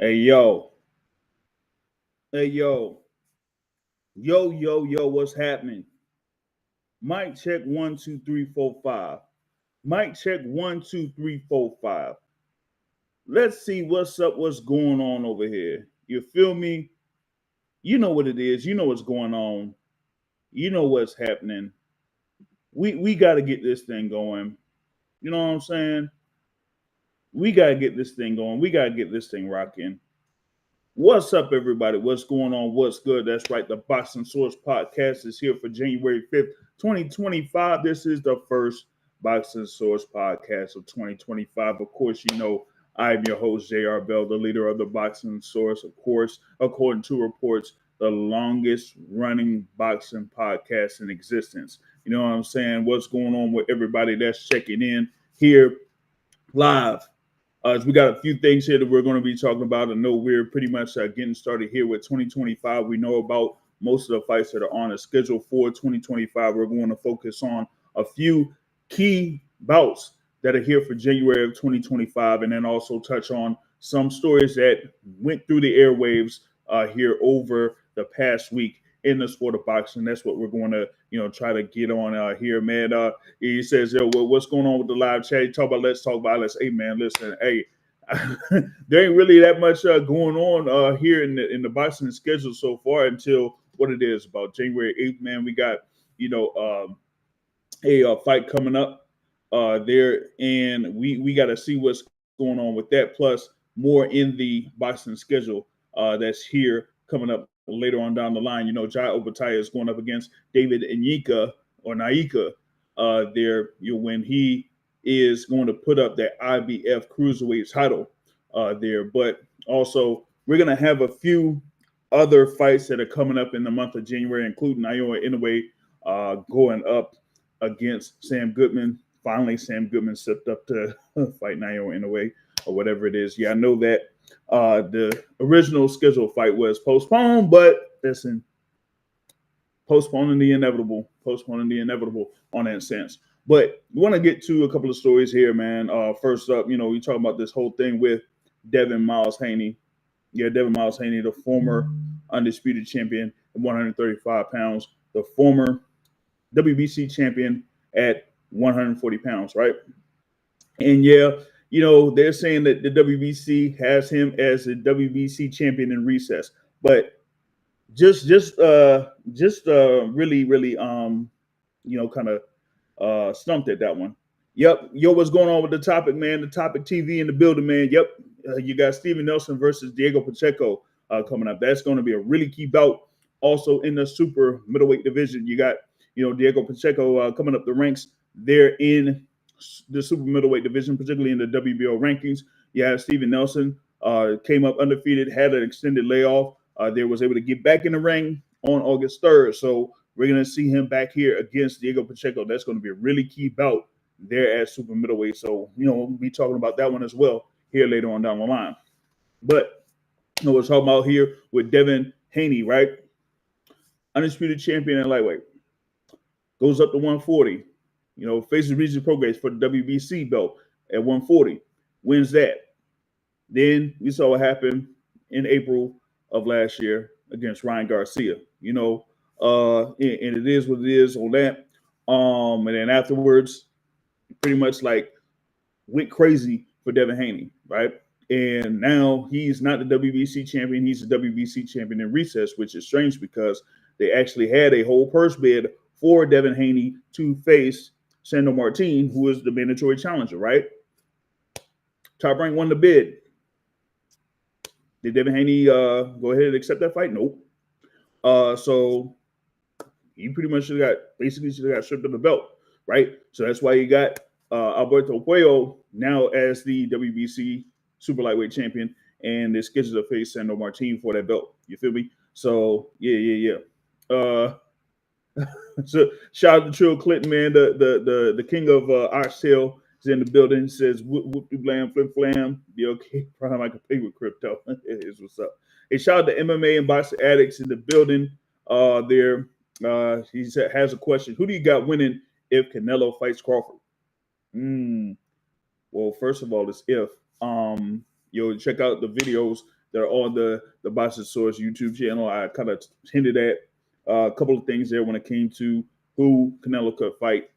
Hey yo, hey yo, what's happening? Mic check 1 2 3 4 5. Mic check 1 2 3 4 5. Let's see what's up, what's going on over here. You feel me? You know what it is. You know what's going on. You know what's happening. We got to get this thing going. You know what I'm saying? We got to get this thing going. We got to get this thing rocking. What's up, everybody? What's going on? What's good? That's right. The Boxing Source podcast is here for January 5th, 2025. This is the first Boxing Source podcast of 2025. Of course, you know, I'm your host, JR Bell, the leader of the Boxing Source. Of course, according to reports, the longest running boxing podcast in existence. You know what I'm saying? What's going on with everybody that's checking in here live? We got a few things here that we're going to be talking about. I know we're pretty much getting started here with 2025. We know about most of the fights that are on the schedule for 2025. We're going to focus on a few key bouts that are here for January of 2025, and then also touch on some stories that went through the airwaves here over the past week in the sport of boxing. That's what we're going to, try to get on here, man. He says, "Yo, what's going on with the live chat? You talk about let's talk violence." Hey, man, listen, hey, there ain't really that much going on here in the boxing schedule so far until what it is about January 8th, man. We got a fight coming up there, and we got to see what's going on with that. Plus, more in the boxing schedule that's here coming up later on down the line. You know, Jai Opetaia is going up against David Nyika or Nyika there. When he is going to put up that IBF cruiserweight title there. But also, we're going to have a few other fights that are coming up in the month of January, including Naoya Inoue going up against Sam Goodman. Finally, Sam Goodman stepped up to fight Naoya Inoue or whatever it is. Yeah, I know that the original scheduled fight was postponed, but listen, postponing the inevitable on that sense. But we want to get to a couple of stories here, man. First up, we talk about this whole thing with Devin Haney. Yeah, Devin Haney, the former undisputed champion at 135 pounds, the former WBC champion at 140 pounds, right? And yeah, they're saying that the WBC has him as a WBC champion in recess, but just really kind of stumped at that one. Yep. Yo, what's going on with the topic, man? The topic TV in the building, man. Yep. You got Steven Nelson versus Diego Pacheco coming up. That's going to be a really key bout. Also in the super middleweight division, you got Diego Pacheco coming up the ranks there in the super middleweight division, particularly in the WBO rankings. You have Steven Nelson came up undefeated, had an extended layoff. There was able to get back in the ring on August 3rd. So we're going to see him back here against Diego Pacheco. That's going to be a really key bout there at super middleweight. So, we'll be talking about that one as well here later on down the line. But we're talking about here with Devin Haney, right? Undisputed champion in lightweight. Goes up to 140. Faces regional progress for the WBC belt at 140. Wins that. Then we saw what happened in April of last year against Ryan Garcia. And it is what it is on that. And then afterwards, pretty much like went crazy for Devin Haney, right? And now he's not the WBC champion. He's the WBC champion in recess, which is strange because they actually had a whole purse bid for Devin Haney to face Sandor Martin, who is the mandatory challenger, right? Top Rank won the bid. Did Devin Haney go ahead and accept that fight? Nope. So he pretty much should have got stripped of the belt, right? So that's why you got Alberto Puello now as the WBC super lightweight champion, and they're scheduled to face Sandor Martin for that belt. You feel me? So yeah. So shout out to Trill Clinton, man, the king of Oxtail is in the building. Says whoop blam flip flam. BLK Prime, I can pay with crypto. Is what's up. Hey, shout out to MMA and boxing addicts in the building. There, he said has a question. Who do you got winning if Canelo fights Crawford? Well, first of all, it's if. Check out the videos that are on the Boxing Source YouTube channel. I kind of hinted at a couple of things there when it came to who Canelo could fight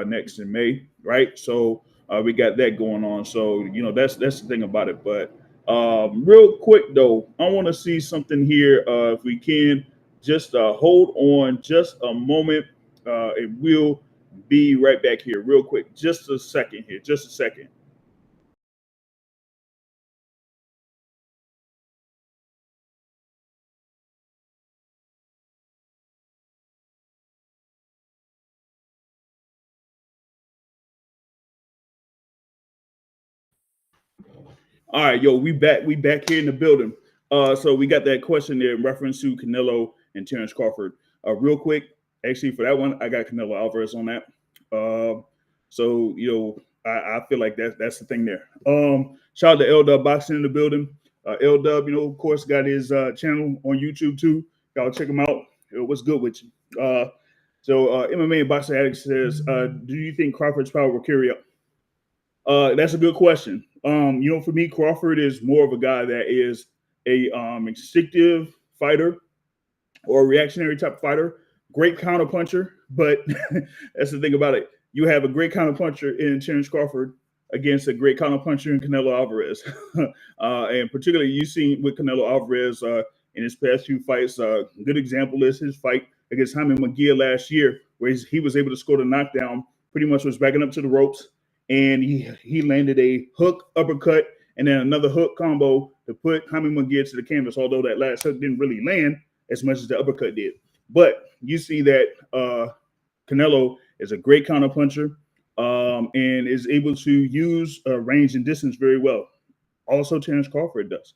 next in May, right? So we got that going on. So that's the thing about it. But real quick though, I want to see something here. If we can just hold on just a moment, and we'll be right back here real quick. Just a second here. Just a second. All right, yo, we back here in the building. So we got that question there in reference to Canelo and Terrence Crawford. Real quick, actually for that one, I got Canelo Alvarez on that. So I feel like that's the thing there. Shout out to L Dub Boxing in the building. L Dub, of course, got his channel on YouTube too. Y'all check him out. What's good with you? MMA and Boxing Addict says, do you think Crawford's power will carry up? That's a good question. For me, Crawford is more of a guy that is a instinctive fighter or a reactionary type fighter. Great counterpuncher, but that's the thing about it. You have a great counterpuncher in Terrence Crawford against a great counterpuncher in Canelo Alvarez. And particularly you seen with Canelo Alvarez in his past few fights. A good example is his fight against Jaime Munguia last year, where he was able to score the knockdown, pretty much was backing up to the ropes, and he landed a hook, uppercut, and then another hook combo to put Jaime Munguia to the canvas, although that last hook didn't really land as much as the uppercut did. But you see that Canelo is a great counterpuncher and is able to use range and distance very well. Also, Terrence Crawford does.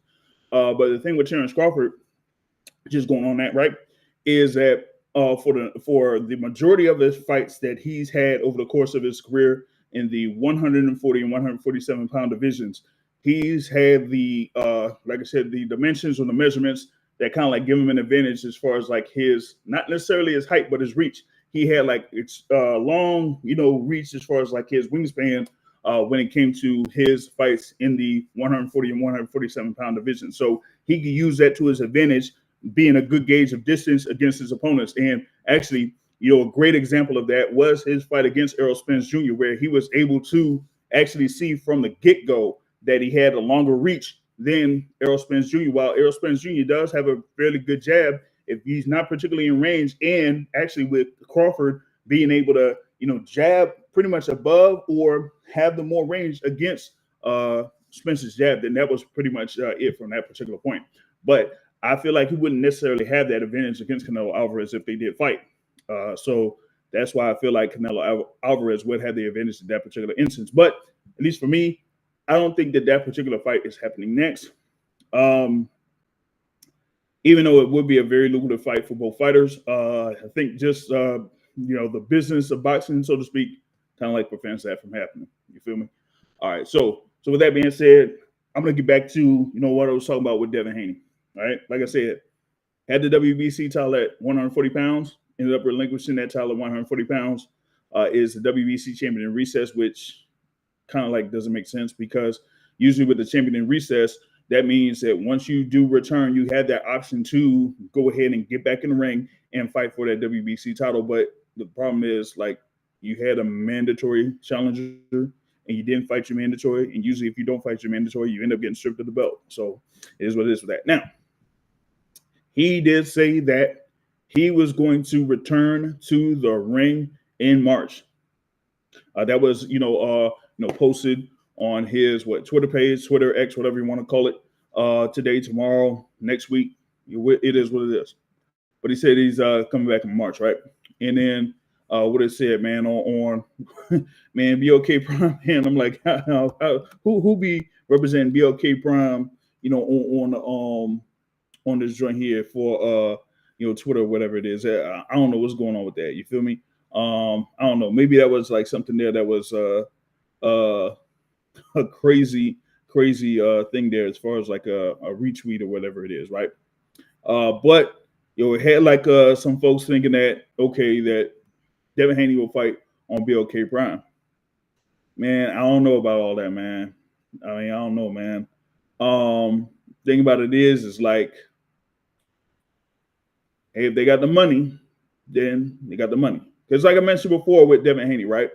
But the thing with Terrence Crawford, just going on that, right, is that for the majority of his fights that he's had over the course of his career in the 140 and 147 pound divisions, he's had the like I said, the dimensions or the measurements that kind of like give him an advantage as far as like his, not necessarily his height, but his reach. He had like it's long, reach as far as like his wingspan when it came to his fights in the 140 and 147 pound division. So he could use that to his advantage, being a good gauge of distance against his opponents. And actually, a great example of that was his fight against Errol Spence Jr., where he was able to actually see from the get-go that he had a longer reach than Errol Spence Jr. While Errol Spence Jr. does have a fairly good jab, if he's not particularly in range, and actually with Crawford being able to, jab pretty much above or have the more range against Spence's jab, then that was pretty much it from that particular point. But I feel like he wouldn't necessarily have that advantage against Canelo Alvarez if they did fight. So that's why I feel like Canelo Alvarez would have the advantage in that particular instance. But at least for me, I don't think that particular fight is happening next. Even though it would be a very lucrative fight for both fighters, I think just the business of boxing, so to speak, kind of like prevents that from happening. You feel me? All right. So with that being said, I'm gonna get back to what I was talking about with Devin Haney. All right. Like I said, had the WBC title at 140 pounds, ended up relinquishing that title at 140 pounds. Is the WBC champion in recess, which kind of like doesn't make sense because usually with the champion in recess, that means that once you do return, you have that option to go ahead and get back in the ring and fight for that WBC title. But the problem is, like, you had a mandatory challenger and you didn't fight your mandatory. And usually if you don't fight your mandatory, you end up getting stripped of the belt. So it is what it is with that. Now, he did say that he was going to return to the ring in March. That was, posted on his Twitter page, Twitter X, whatever you want to call it. Today, tomorrow, next week, it is what it is. But he said he's coming back in March, right? And then what it said, man, on man, BLK Prime, man, I'm like, who be representing BLK Prime, on this joint here for Twitter or whatever it is. I don't know what's going on with that. You feel me? I don't know. Maybe that was like something there that was a crazy thing there as far as like a retweet or whatever it is, right? But it had like some folks thinking that that Devin Haney will fight on BLK Prime. Man, I don't know about all that, man. I mean, I don't know, man. thing about it is like, hey, if they got the money, then they got the money. Because like I mentioned before with Devin Haney, right?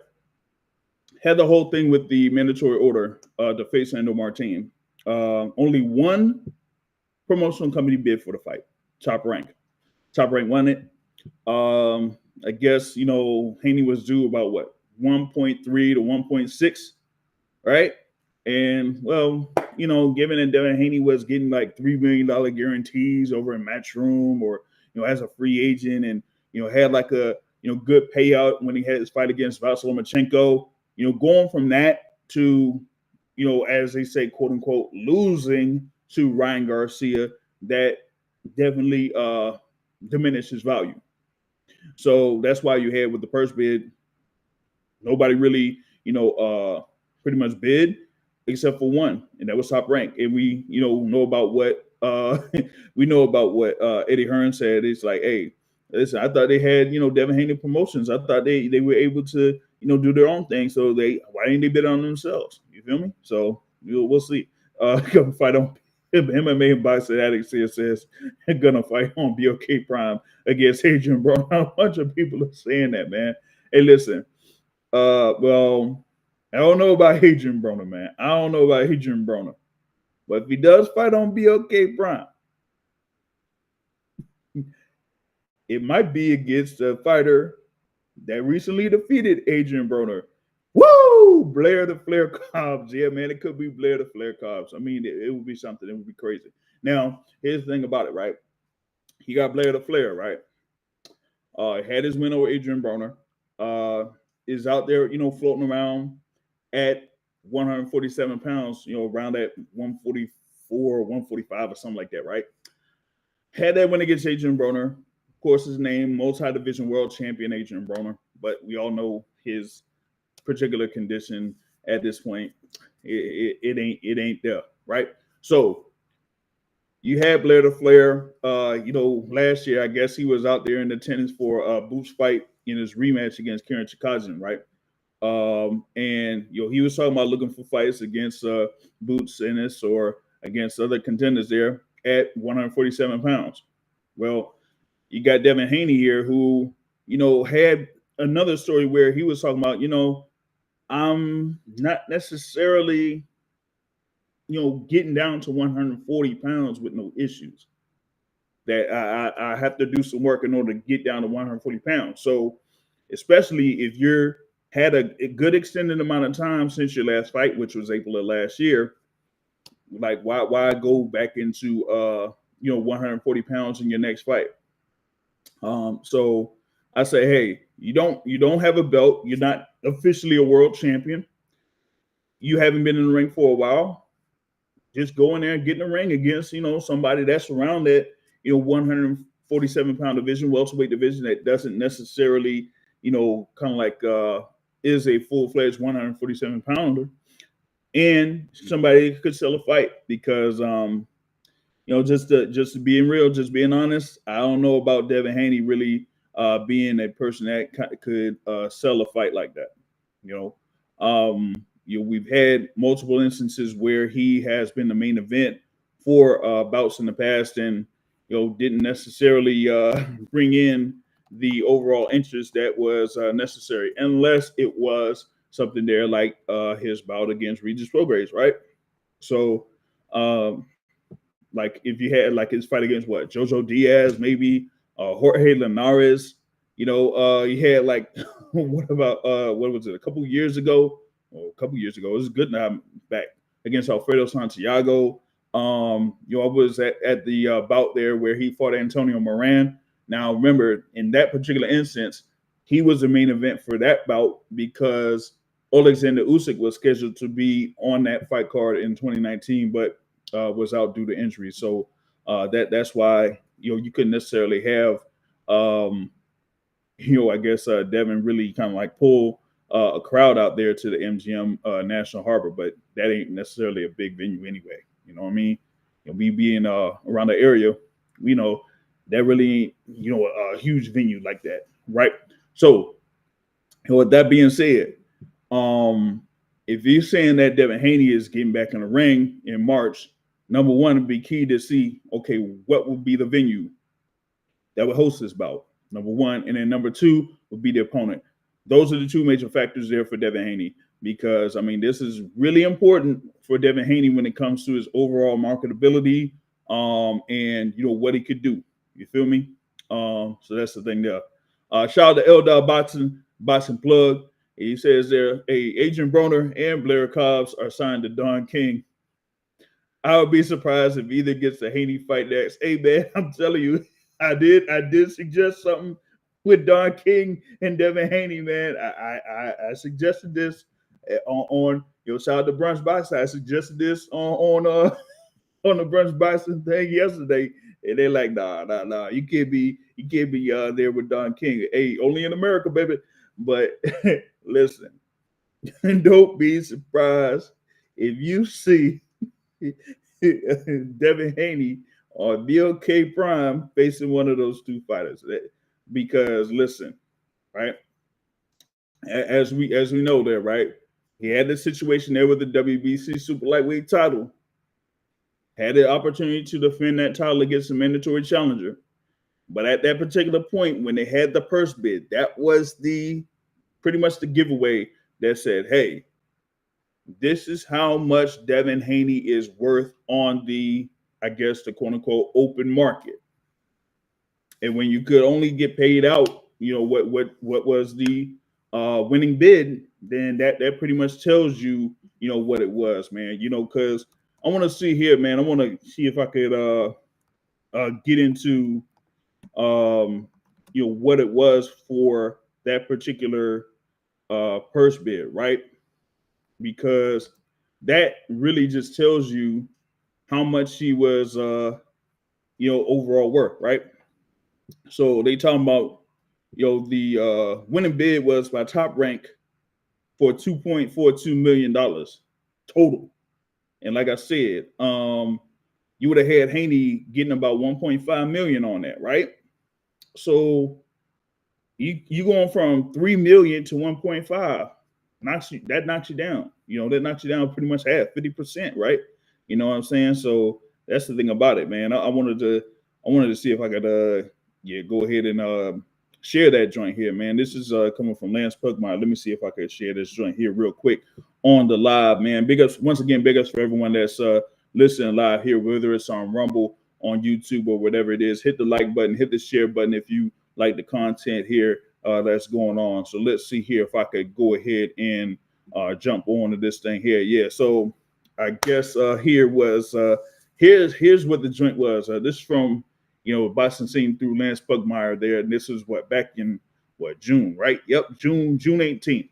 Had the whole thing with the mandatory order to face Sandor Martin. Only one promotional company bid for the fight. Top Rank. Top Rank won it. I guess, Haney was due about what? 1.3 to 1.6, right? And well, given that Devin Haney was getting like $3 million guarantees over in Matchroom or, as a free agent and, had like a, good payout when he had his fight against Vasily Lomachenko, going from that to, as they say, quote unquote, losing to Ryan Garcia, that definitely diminished his value. So that's why you had with the first bid, nobody really, pretty much bid except for one, and that was Top Rank. And we, know about what we know about what Eddie Hearn said. It's like, hey, listen, I thought they had, Devin Haney Promotions. I thought they were able to, do their own thing. So why didn't they bid on themselves? You feel me? So we'll see. Gonna fight on MMA and Boxing Addict says gonna fight on BLK Prime against Adrian Broner. A bunch of people are saying that, man. Hey, listen. Well, I don't know about Adrian Broner, man. I don't know about Adrian Broner. But if he does fight on BLK Prime, it might be against a fighter that recently defeated Adrian Broner. Woo! Blair the Flair Cobbs. Yeah, man, it could be Blair the Flair Cobbs. I mean, it would be something. It would be crazy. Now, here's the thing about it, right? He got Blair the Flair, right? Had his win over Adrian Broner. Is out there, floating around at 147 pounds, around that 144, 145 or something like that, right? Had that win against Adrian Broner. Of course, his name, multi-division world champion Adrian Broner, but we all know his particular condition at this point. It ain't there, right? So you had Blair the Flair. Last year, I guess he was out there in attendance for Boots fight in his rematch against Karen Chikadze, right? And he was talking about looking for fights against Boots Ennis or against other contenders there at 147 pounds. Well, you got Devin Haney here who, had another story where he was talking about, I'm not necessarily, getting down to 140 pounds with no issues. That I have to do some work in order to get down to 140 pounds. So especially if you're had a good extended amount of time since your last fight, which was April of last year, like why go back into 140 pounds in your next fight? So I say, hey, you don't have a belt. You're not officially a world champion. You haven't been in the ring for a while. Just go in there and get in the ring against, somebody that's around that, 147 pound division, welterweight division that doesn't necessarily, kind of like is a full-fledged 147 pounder, and somebody could sell a fight because just to being real, just being honest, I don't know about Devin Haney really being a person that could sell a fight like that. We've had multiple instances where he has been the main event for bouts in the past, and didn't necessarily bring in the overall interest that was necessary, unless it was something there like his bout against Regis Prograis, right? So, like if you had like his fight against Jojo Diaz, maybe Jorge Linares, you had like what about what was it, a couple years ago? Well, a couple years ago, it was good now back against Alfredo Santiago. I was at the bout there where he fought Antonio Moran. Now, remember, in that particular instance, he was the main event for that bout because Alexander Usyk was scheduled to be on that fight card in 2019, but was out due to injury. So that's why you couldn't necessarily have I guess Devin really kind of like pull a crowd out there to the MGM National Harbor, but that ain't necessarily a big venue anyway. You know what I mean? We being around the area, we know that really ain't, a huge venue like that, right? So, with that being said, if you're saying that Devin Haney is getting back in the ring in March, number one would be key to see, okay, what would be the venue that would host this bout? Number one. And then number two would be the opponent. Those are the two major factors there for Devin Haney, because, I mean, this is really important for Devin Haney when it comes to his overall marketability and, you know, what he could do. You feel me? So that's the thing there. Shout out to Eldar Boxing Plug. He says there, hey, Adrian Broner and Blair Cobbs are signed to Don King. I would be surprised if either gets the Haney fight next. Hey, man, I'm telling you, I did suggest something with Don King and Devin Haney, man. I suggested this on shout out to Brunch Boxing. I suggested this on the Brunch Boxing thing yesterday, and they're like, nah. You can't be there with Don King. Hey, only in America, baby. But listen, don't be surprised if you see Devin Haney or BLK Prime facing one of those two fighters. Because listen, right? As we know there, right? He had the situation there with the WBC super lightweight title. Had the opportunity to defend that title against a mandatory challenger. But at that particular point, when they had the purse bid, that was pretty much the giveaway that said, hey, this is how much Devin Haney is worth on the, I guess, the quote unquote open market. And when you could only get paid out, what was the winning bid, then that pretty much tells you, what it was, man. Because I want to see here, man. I want to see if I could get into what it was for that particular purse bid, right? Because that really just tells you how much he was overall worth, right? So they talking about the winning bid was by Top Rank for $2.42 million total. And like I said, you would have had Haney getting about 1.5 million on that, right? So you going from 3 million to 1.5, that knocks you down. That knocks you down pretty much half, 50%, right? You know what I'm saying? So that's the thing about it, man. I wanted to see if I could go ahead and share that joint here, man. This is coming from Lance Pugmire. Let me see if I could share this joint here real quick on the live, man. Big ups once again, big ups for everyone that's listening live here, whether it's on Rumble, on YouTube, or whatever it is. Hit the like button, hit the share button if you like the content here that's going on. So let's see here if I could go ahead and jump on to this thing here. Yeah, so I guess here's what the joint was. This is from Boston Scene through Lance Pugmire there, and this is back in June, right? Yep, June 18th,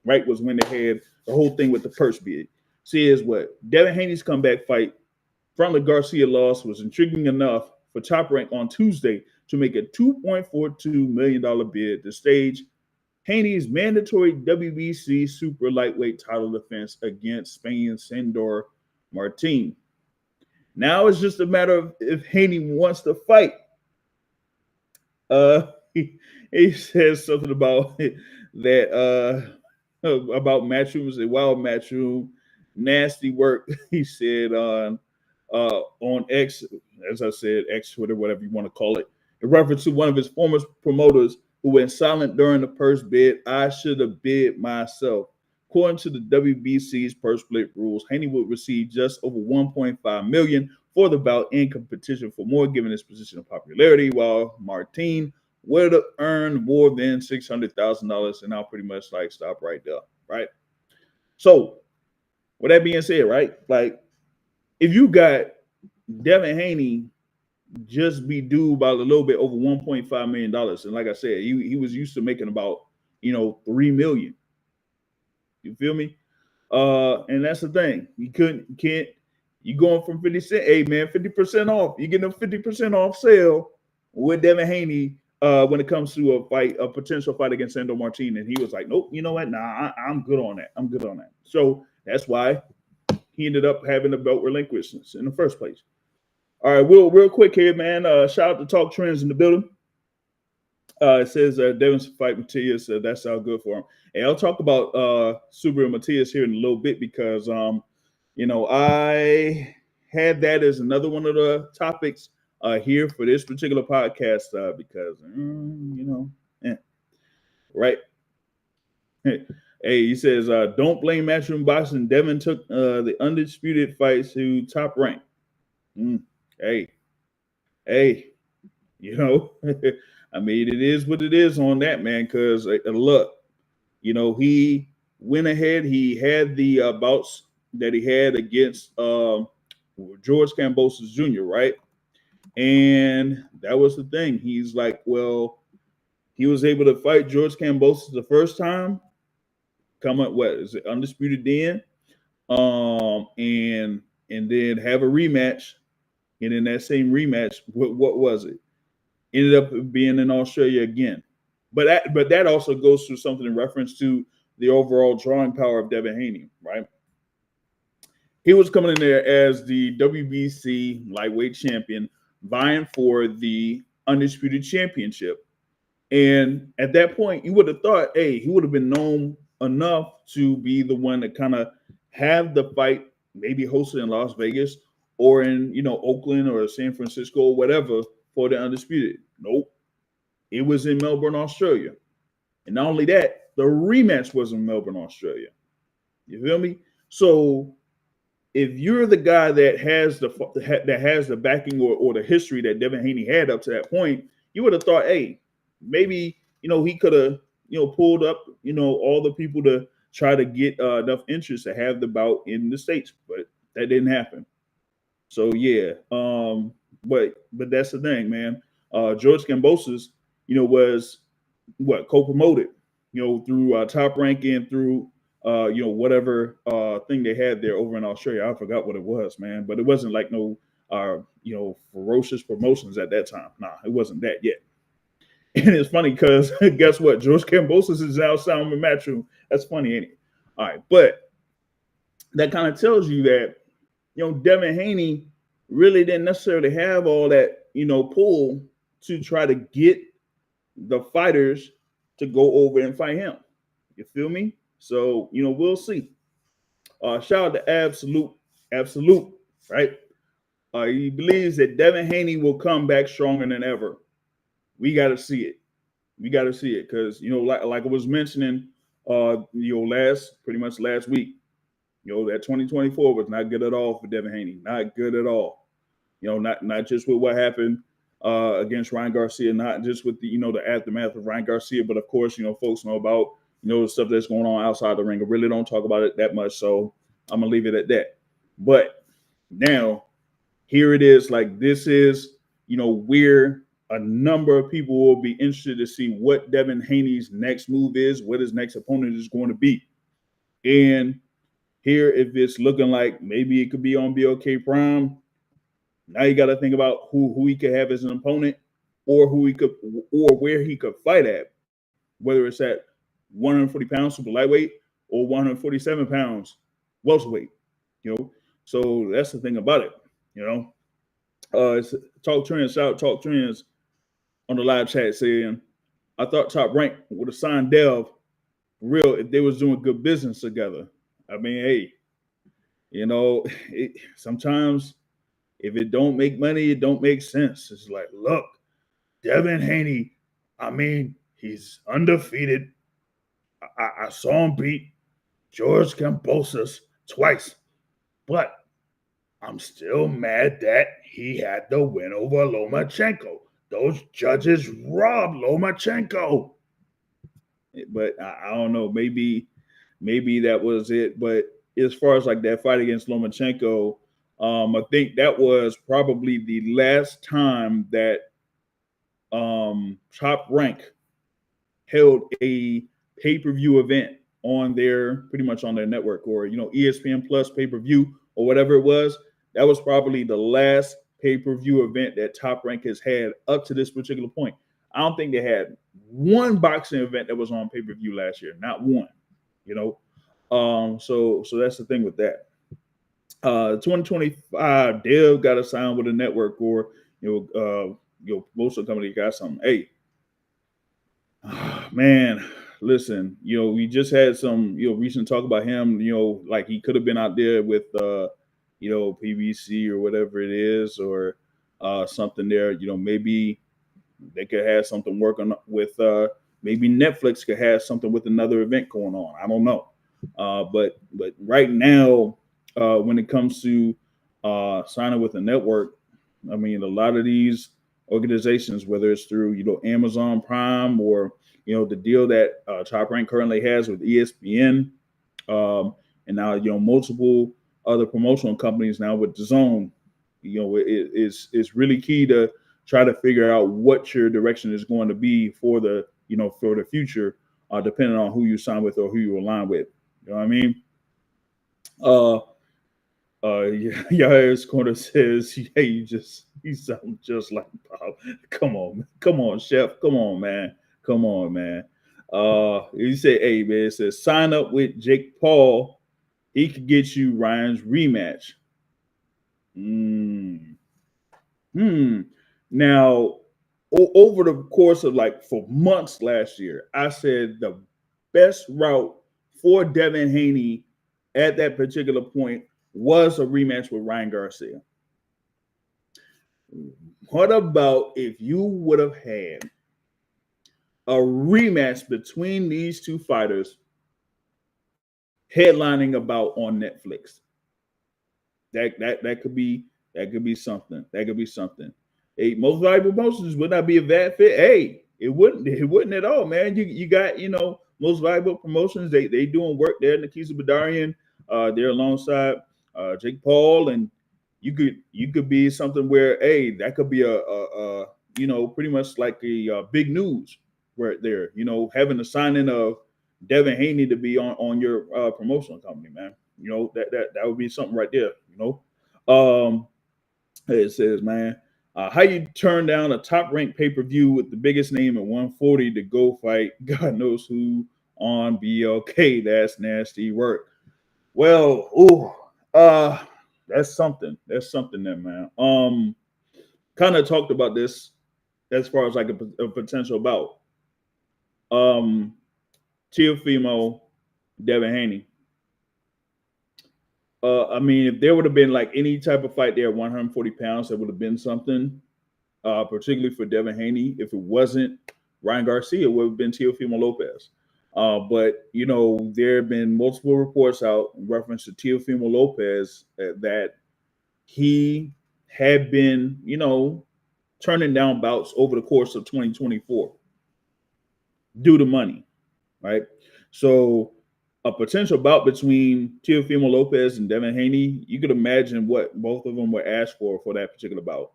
right, was when they had the whole thing with the purse bid. See, is Devin Haney's comeback fight from the Garcia loss was intriguing enough for Top Rank on Tuesday to make a $2.42 million bid to stage Haney's mandatory WBC super lightweight title defense against Spain's Sandor Martin. Now it's just a matter of if Haney wants to fight. He says something about that about Matchroom, a wild Matchroom, nasty work. He said on X, as I said, X, Twitter, whatever you want to call it, in reference to one of his former promoters who went silent during the purse bid. I should have bid myself. According to the WBC's purse split rules, Haney would receive just over $1.5 million for the bout in competition for more, given his position of popularity, while Martin would have earned more than $600,000. And I'll pretty much stop right there, right? So, with that being said, right, if you got Devin Haney just be due about a little bit over $1.5 million, and like I said, he was used to making about $3 million. You feel me? And that's the thing. You going from 50 cents, hey man, 50% off. You getting a 50% off sale with Devin Haney when it comes to a potential fight against Sandor Martin. And he was like, nope, you know what? Nah, I'm good on that. I'm good on that. So that's why he ended up having the belt relinquished in the first place. All right, real quick here, man. Shout out to Talk Trends in the building. It says Devin's fight Matias. That sounds good for him. And I'll talk about Subaru Matias here in a little bit because, I had that as another one of the topics here for this particular podcast because, right. Hey, he says, don't blame Matchroom Boxing. Devin took the undisputed fights to Top Rank. Hey, I mean, it is what it is on that, man, because look, he went ahead. He had the bouts that he had against George Kambosos Jr., right? And that was the thing. He's like, well, he was able to fight George Kambosos the first time. Come up, what is it, undisputed then? And then have a rematch. And in that same rematch, what was it? Ended up being in Australia again. But that also goes through something in reference to the overall drawing power of Devin Haney, right? He was coming in there as the WBC lightweight champion, vying for the undisputed championship. And at that point, you would have thought, hey, he would have been known enough to be the one to kind of have the fight maybe hosted in Las Vegas or in, Oakland or San Francisco or whatever for the undisputed. Nope. It was in Melbourne, Australia. And not only that, the rematch was in Melbourne, Australia. You feel me? So if you're the guy that has the backing or the history that Devin Haney had up to that point, you would have thought, hey, maybe he could have pulled up all the people to try to get enough interest to have the bout in the States, but that didn't happen. So yeah, but that's the thing, man. George Kambosos, was co-promoted, through Top Rank and through whatever thing they had there over in Australia. I forgot what it was, man, but it wasn't like no ferocious promotions at that time. Nah, it wasn't that yet. And it's funny because guess what? George Kambosos is now signed with Matchroom. That's funny, ain't it? All right, but that kind of tells you that Devin Haney really didn't necessarily have all that pull to try to get the fighters to go over and fight him. You feel me? So we'll see. Shout out to Absolute, right? He believes that Devin Haney will come back stronger than ever. We got to see it. Because like I was mentioning, pretty much last week, that 2024 was not good at all for Devin Haney. Not good at all. Not just with what happened against Ryan Garcia, not just with the aftermath of Ryan Garcia, but of course, folks know about the stuff that's going on outside the ring. I really don't talk about it that much, so I'm gonna leave it at that. But now, here it is. Like, this is where a number of people will be interested to see what Devin Haney's next move is, what his next opponent is going to be. And here, if it's looking like maybe it could be on BLK Prime, now you got to think about who he could have as an opponent, or where he could fight at, whether it's at 140 pounds super lightweight or 147 pounds welterweight. So that's the thing about it. It's Talk Trends, shout out Talk Trends on the live chat saying, I thought Top Rank would have signed Dev real if they was doing good business together. I mean, hey, sometimes if it don't make money, it don't make sense. It's like, look, Devin Haney, I mean, he's undefeated. I saw him beat George Kambosos twice, but I'm still mad that he had the win over Lomachenko. Those judges robbed Lomachenko. But I don't know. Maybe that was it. But as far as like that fight against Lomachenko, I think that was probably the last time that Top Rank held a pay-per-view event pretty much on their network, or ESPN Plus pay-per-view or whatever it was. That was probably the last pay-per-view event that Top Rank has had up to this particular point. I don't think they had one boxing event that was on pay-per-view last year. Not one, So that's the thing with that. 2025, Dev got to sign with a network, or most of the company got something. Hey, man, listen, we just had some recent talk about him. Like he could have been out there with PBC or whatever it is, or something there. Maybe they could have something working with. Maybe Netflix could have something with another event going on. I don't know. But right now, when it comes to signing with a network, I mean, a lot of these organizations, whether it's through Amazon Prime or the deal that Top Rank currently has with ESPN, and now multiple other promotional companies now with DAZN, it's really key to try to figure out what your direction is going to be for the for the future, depending on who you sign with or who you align with. You know what I mean? Yair's corner says, "Yeah, you sound just like Bob. Come on, chef. Come on, man. Come on, man." He said, "Hey, man," it says, "Sign up with Jake Paul. He could get you Ryan's rematch." Now, over the course of for months last year, I said the best route for Devin Haney at that particular point was a rematch with Ryan Garcia. What about if you would have had a rematch between these two fighters headlining about on Netflix? That could be something. That could be something. Hey, most valuable promotions would not be a bad fit. Hey, it wouldn't at all, man. You got most valuable promotions. They doing work there. Nikisa Badarian, they're alongside Jake Paul, and you could be something where that could be a pretty much like a big news right there. Having the signing of Devin Haney to be on your promotional company, man. That would be something right there. It says, man, how you turn down a top ranked pay-per-view with the biggest name at 140 to go fight God knows who on BLK? That's nasty work. Well, that's something. That's something there, man. Kind of talked about this as far as like a potential bout. Teofimo, Devin Haney. I mean, if there would have been like any type of fight there at 140 pounds, that would have been something, particularly for Devin Haney. If it wasn't Ryan Garcia, it would have been Teofimo Lopez. But, there have been multiple reports out in reference to Teofimo Lopez that he had been, turning down bouts over the course of 2024 due to money, right? So a potential bout between Teofimo Lopez and Devin Haney, you could imagine what both of them were asked for that particular bout.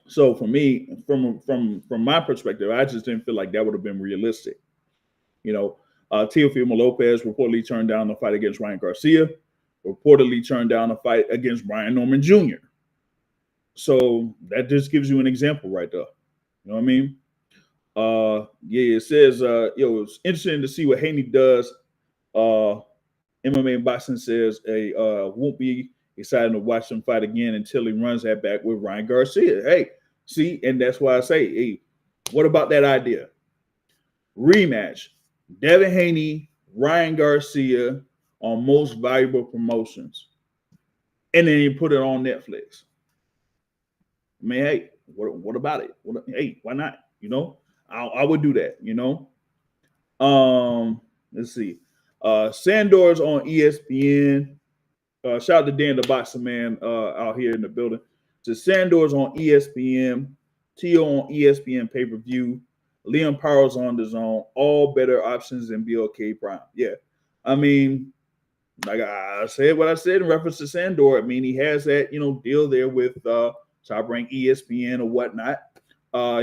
So for me, from my perspective, I just didn't feel like that would have been realistic. Teofimo Lopez reportedly turned down the fight against Ryan Garcia, reportedly turned down a fight against Brian Norman Jr. So that just gives you an example right there. You know what I mean? It says, it's interesting to see what Haney does. MMA Boxing says, won't be excited to watch him fight again until he runs that back with Ryan Garcia. Hey, see, and that's why I say, hey, what about that idea? Rematch, Devin Haney, Ryan Garcia on most valuable promotions. And then you put it on Netflix. I mean, hey, what about it? Hey, why not? I would do that, Let's see. Sandor's on ESPN. Shout out to Dan the Boxing Man out here in the building. So Sandor's on ESPN. Tio on ESPN pay-per-view. Liam Powell's on DAZN. All better options than BLK Prime. Yeah. I mean, like I said what I said in reference to Sandor. I mean, he has that, deal there with Top Rank ESPN or whatnot.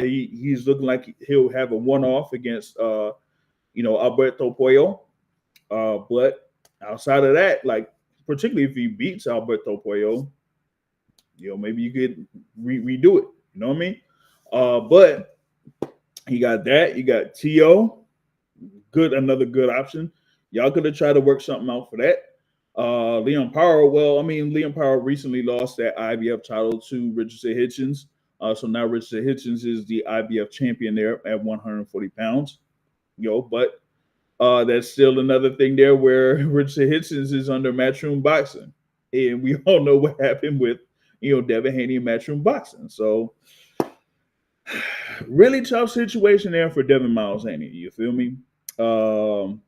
He's looking like he'll have a one-off against, Alberto Puello. But outside of that, like particularly if he beats Alberto Puello, maybe you could redo it. You know what I mean? But you got that. You got Tio. Another good option. Y'all could have tried to work something out for that. Liam Power. Well, I mean, Liam Power recently lost that IBF title to Richardson Hitchens. So now Richardson Hitchens is the IBF champion there at 140 pounds. But that's still another thing there where Richardson Hitchens is under Matchroom Boxing. And we all know what happened with, Devin Haney and Matchroom Boxing. So really tough situation there for Devin Miles Haney. You feel me? Um,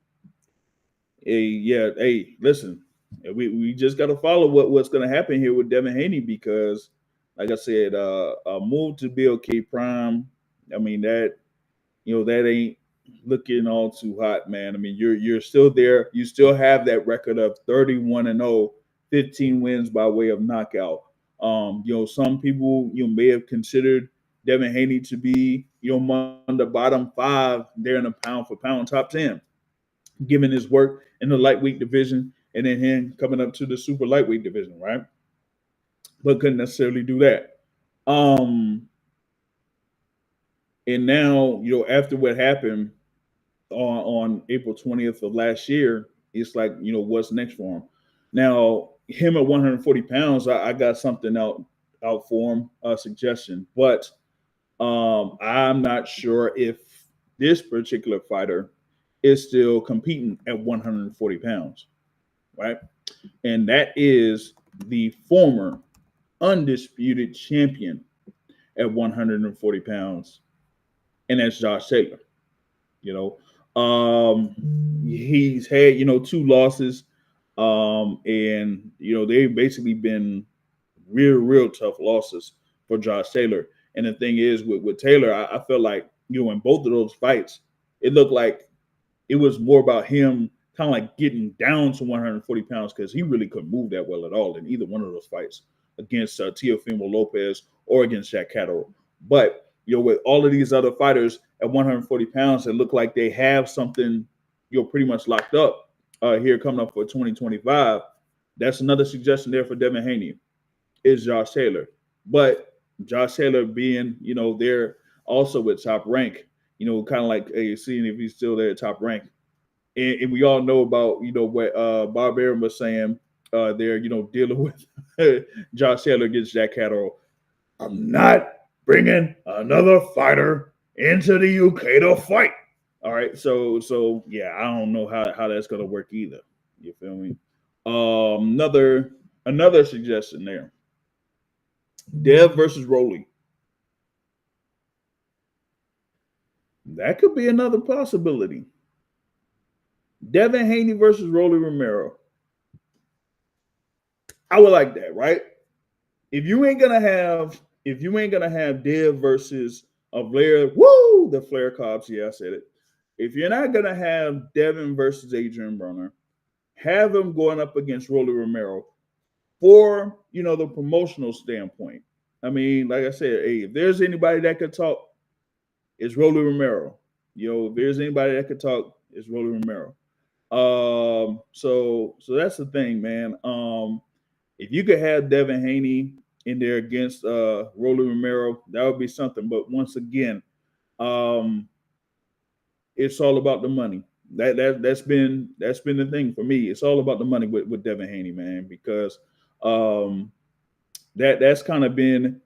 hey, listen, we just got to follow what's going to happen here with Devin Haney because, like I said, a move to BLK Prime. I mean that ain't looking all too hot, man. I mean you're still there. You still have that record of 31-0, 15 wins by way of knockout. Some people may have considered Devin Haney to be among the bottom 5 there in the pound for pound top 10, given his work in the lightweight division and then him coming up to the super lightweight division, right? But couldn't necessarily do that. And now, after what happened on April 20th of last year, it's like, what's next for him? Now, him at 140 pounds, I got something out for him, a suggestion. But I'm not sure if this particular fighter is still competing at 140 pounds, right? And that is the former undisputed champion at 140 pounds, and that's Josh Taylor. He's had 2 losses, and they've basically been real tough losses for Josh Taylor. And the thing is, with Taylor, I felt like in both of those fights, it looked like it was more about him kind of like getting down to 140 pounds because he really couldn't move that well at all in either one of those fights against Teofimo Lopez or against Jack Catterall. But with all of these other fighters at 140 pounds, it look like they have something pretty much locked up here coming up for 2025. That's another suggestion there for Devin Haney is Josh Taylor. But Josh Taylor being, there also with Top Rank, kind of like seeing if he's still there at Top Rank. And we all know about, what Bob Arum was saying there, dealing with Josh Taylor against Jack Catterall. I'm not bringing another fighter into the UK to fight. All right, so yeah, I don't know how that's gonna work either. You feel me? Another suggestion there. Dev versus Rolly. That could be another possibility. Devin Haney versus Rolly Romero. I would like that, right? If you ain't gonna have Dev versus Blair, the Flair Cobbs, yeah, I said it. If you're not gonna have Devin versus Adrian Broner, have him going up against Rolly Romero for the promotional standpoint. I mean, like I said, hey, if there's anybody that could talk, it's Rolly Romero. If there's anybody that could talk, it's Rolly Romero. So that's the thing, man. If you could have Devin Haney in there against Rolly Romero, that would be something. But once again, it's all about the money. That's been the thing for me. It's all about the money with Devin Haney, man, because that's kind of been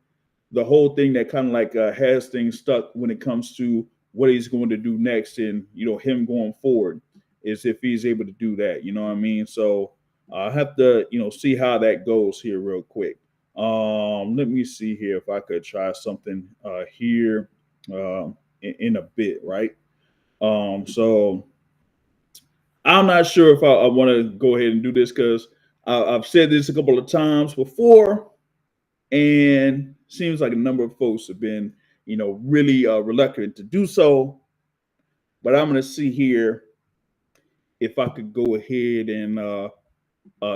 the whole thing that kind of like has things stuck when it comes to what he's going to do next and him going forward is if he's able to do that. You know what I mean? So I have to see how that goes here real quick. Let me see here if I could try something here in a bit, right? So I'm not sure if I want to go ahead and do this because I've said this a couple of times before, and seems like a number of folks have been, really reluctant to do so. But I'm going to see here if I could go ahead and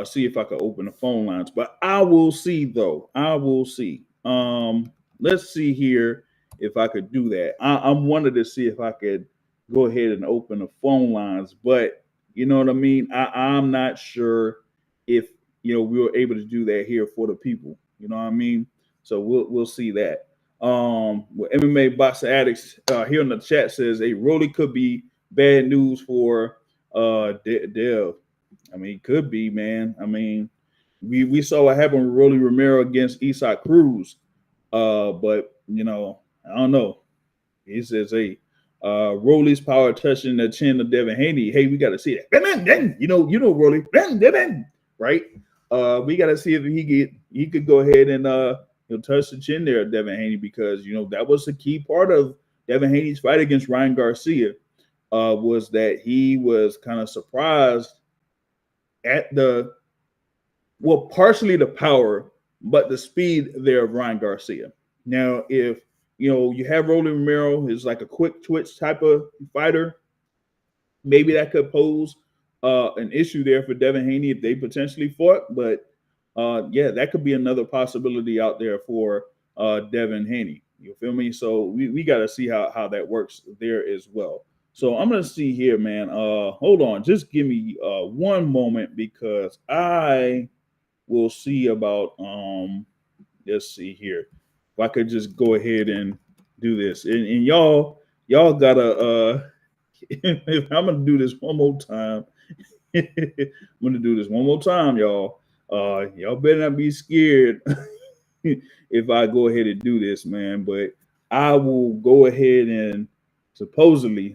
see if I could open the phone lines. But I will see, though. I will see. Let's see here if I could do that. I'm wanted to see if I could go ahead and open the phone lines. But you know what I mean? I'm not sure if we were able to do that here for the people. You know what I mean? So we'll see that. MMA Boxer Addicts here in the chat says a Rolly could be bad news for Dev. I mean, it could be, man. I mean, we saw what happened with Rolly Romero against Isaac Cruz. But I don't know. He says, hey, Rolly's power touching the chin of Devin Haney. Hey, we got to see that. You know, Rolly, right? We got to see if he could go ahead and touch the chin there, Devin Haney, because that was a key part of Devin Haney's fight against Ryan Garcia. Was that he was kind of surprised at partially the power, but the speed there of Ryan Garcia. Now, if you have Rolly Romero is like a quick twitch type of fighter, maybe that could pose an issue there for Devin Haney if they potentially fought. But yeah, that could be another possibility out there for Devin Haney. You feel me? So we got to see how that works there as well. So I'm gonna see here, man. Hold on, just give me one moment because I will see about let's see here. If I could just go ahead and do this. And y'all gotta if I'm gonna do this one more time. I'm gonna do this one more time, y'all. Y'all better not be scared if I go ahead and do this, man. But I will go ahead and supposedly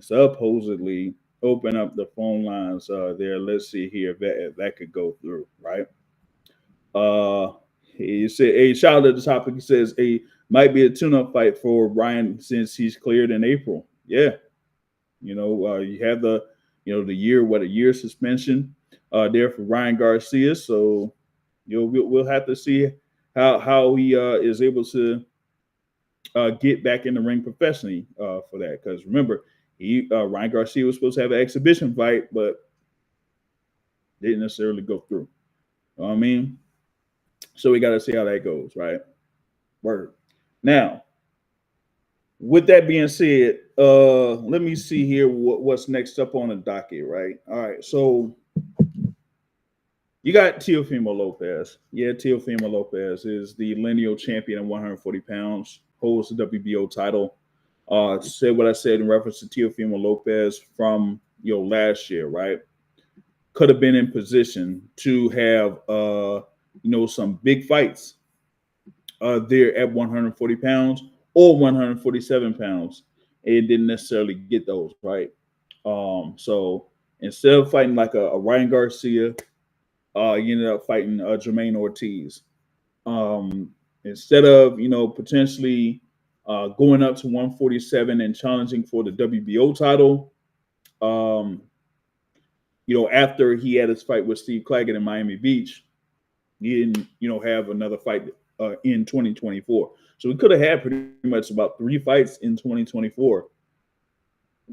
open up the phone lines there. Let's see here if that could go through, right? He said, "A shout out to the topic." He says, "A might be a tune-up fight for Ryan since he's cleared in April." Yeah, you have the a year suspension there for Ryan Garcia. So we'll have to see how he is able to get back in the ring professionally for that. Because remember, Ryan Garcia was supposed to have an exhibition fight, but didn't necessarily go through. You know what I mean? So we got to see how that goes, right? Word. Now, with that being said, let me see here what's next up on the docket, right? All right, so you got Teofimo Lopez. Yeah, Teofimo Lopez is the lineal champion at 140 pounds, holds the WBO title. Said what I said in reference to Teofimo Lopez from last year, right? Could have been in position to have some big fights there at 140 pounds or 147 pounds. It didn't necessarily get those, right? So instead of fighting like a Ryan Garcia, you ended up fighting Jermaine Ortiz. Instead of potentially going up to 147 and challenging for the WBO title, after he had his fight with Steve Claggett in Miami Beach, he didn't have another fight in 2024. So we could have had pretty much about 3 fights in 2024.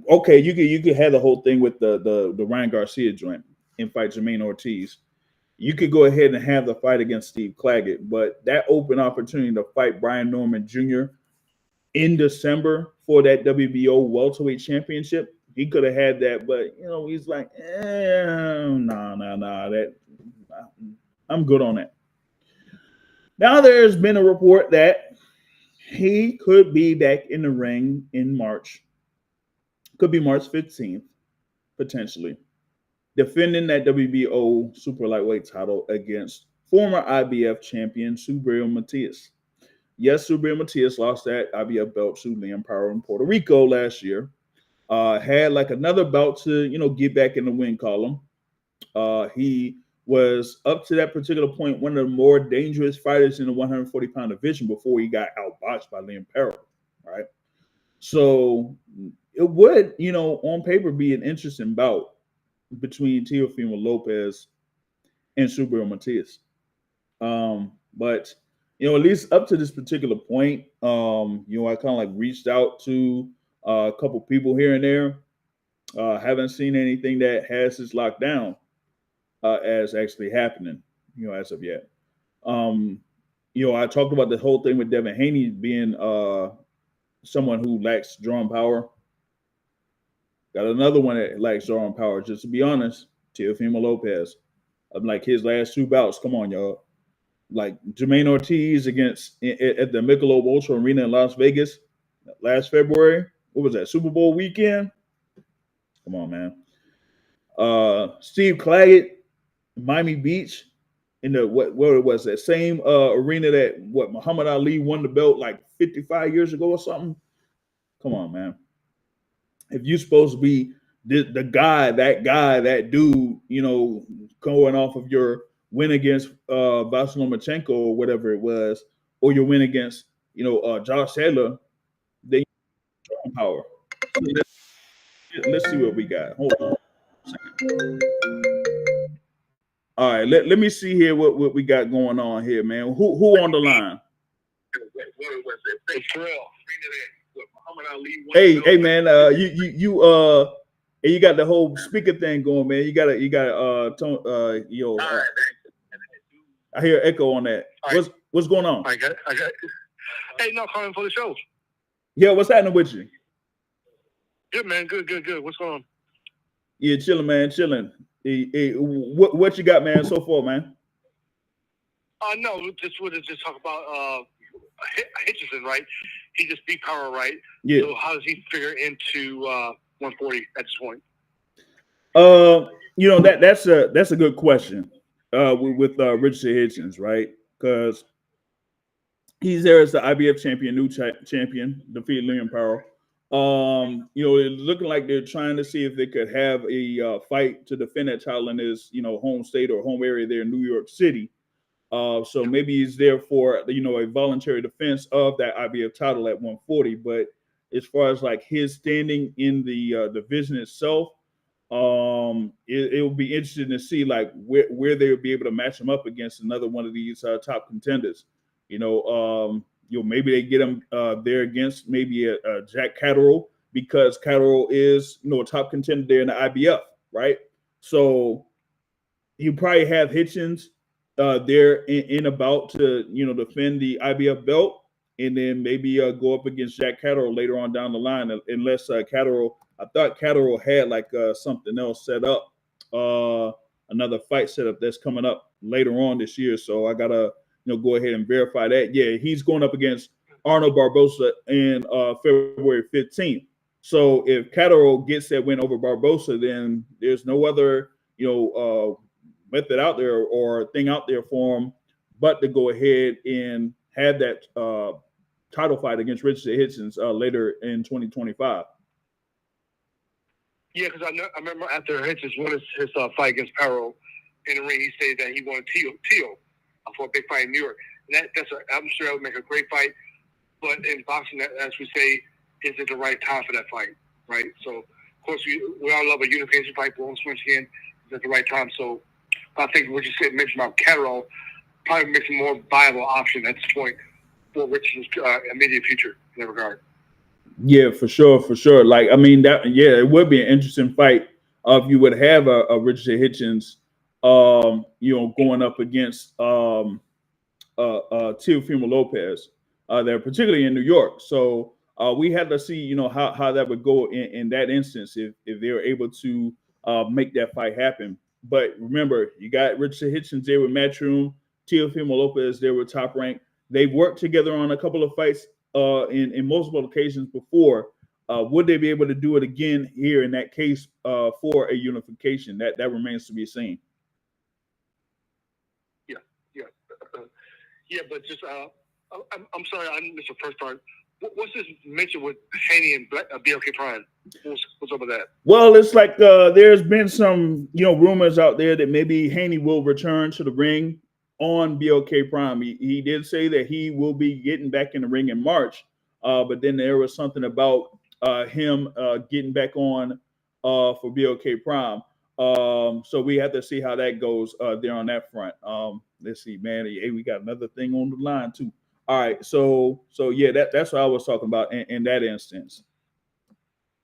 Okay, you could have the whole thing with the Ryan Garcia joint and fight Jermaine Ortiz. You could go ahead and have the fight against Steve Claggett, but that open opportunity to fight Brian Norman Jr. in December for that WBO welterweight championship, he could have had that, but he's like, nah, that I'm good on that. Now there's been a report that he could be back in the ring in March. Could be March 15th, potentially, defending that WBO super lightweight title against former IBF champion Subriel Matias. Yes, Subriel Matias lost that IBF belt to Liam Power in Puerto Rico last year. Had like another bout to get back in the win column. He was up to that particular point one of the more dangerous fighters in the 140-pound division before he got outboxed by Liam Perro, right? So it would, on paper be an interesting bout between Teofimo Lopez and Subriel Matias. But at least up to this particular point, I kind of like reached out to a couple people here and there. Haven't seen anything that has this locked down as actually happening, as of yet. I talked about the whole thing with Devin Haney being someone who lacks drawing power. Got another one that lacks drawing power. Just to be honest, Teofimo Lopez. I'm like his last 2 bouts. Come on, y'all. Like Jermaine Ortiz at the Michelob Ultra Arena in Las Vegas last February. What was that? Super Bowl weekend? Come on, man. Steve Claggett, Miami Beach, in the what it was, that same arena that Muhammad Ali won the belt like 55 years ago or something. Come on, man. If you're supposed to be that dude, going off of your win against Vasilomachenko or whatever it was, or you win against Josh Taylor, then you have power. So let's see what we got. Hold on a second. All right, let me see here what we got going on here, man. Who on the line? Hey man, you got the whole speaker thing going, man. You got I hear echo on that. Right. What's going on? I got it. Hey, no, calling for the show. Yeah, what's happening with you? Good, man. Good. What's going on? Yeah, chilling, man. Chilling. What you got, man, so far, man? No, just wanted to talk about Hitchison, right? He just beat Power, right? Yeah. So how does he figure into 140 at this point? That's a good question. With Richard Hitchens, right? Because he's there as the IBF champion, new champion, defeated Liam Powell. It's looking like they're trying to see if they could have a fight to defend that title in his, home state or home area there in New York City. So maybe he's there for, a voluntary defense of that IBF title at 140. But as far as like his standing in the division itself, it will be interesting to see like where they will be able to match him up against another one of these top contenders. Maybe they get him there against maybe a Jack Catterall, because Catterall is a top contender there in the IBF, right? So you probably have Hitchens there in about to defend the IBF belt, and then maybe go up against Jack Catterall later on down the line, unless Catterall. I thought Catterall had like something else set up, another fight setup that's coming up later on this year. So I gotta go ahead and verify that. Yeah, he's going up against Arnold Barbosa in February 15th. So if Catterall gets that win over Barbosa, then there's no other method out there or thing out there for him but to go ahead and have that title fight against Richard Hitchens later in 2025. Yeah, because I remember after Hitchens won his fight against Powell in the ring, he said that he wanted Teo for a big fight in New York. And I'm sure that would make a great fight. But in boxing, as we say, is it the right time for that fight, right? So, of course, we all love a unification fight, but once again, is at the right time. So I think what you mentioned about Catterall probably makes a more viable option at this point for Richard's immediate future in that regard. Yeah, for sure. Like, I mean, it would be an interesting fight if you would have a Richard Hitchens, going up against Teofimo Lopez, there, particularly in New York. So we had to see, how that would go in that instance if they were able to make that fight happen. But remember, you got Richard Hitchens there with Matchroom, Teofimo Lopez there with Top Rank. They've worked together on a couple of fights in multiple occasions before. Would they be able to do it again here in that case for a unification? That remains to be seen. Yeah, but just I'm sorry, I missed the first part. What's this mention with Haney and BLK Prime? What's up with that? Well, it's like there's been some rumors out there that maybe Haney will return to the ring on BLK Prime. He did say that he will be getting back in the ring in March, but then there was something about him getting back on for BLK Prime. So we have to see how that goes there on that front. Let's see, man. Hey, we got another thing on the line too. All right, so yeah, that's what I was talking about in that instance.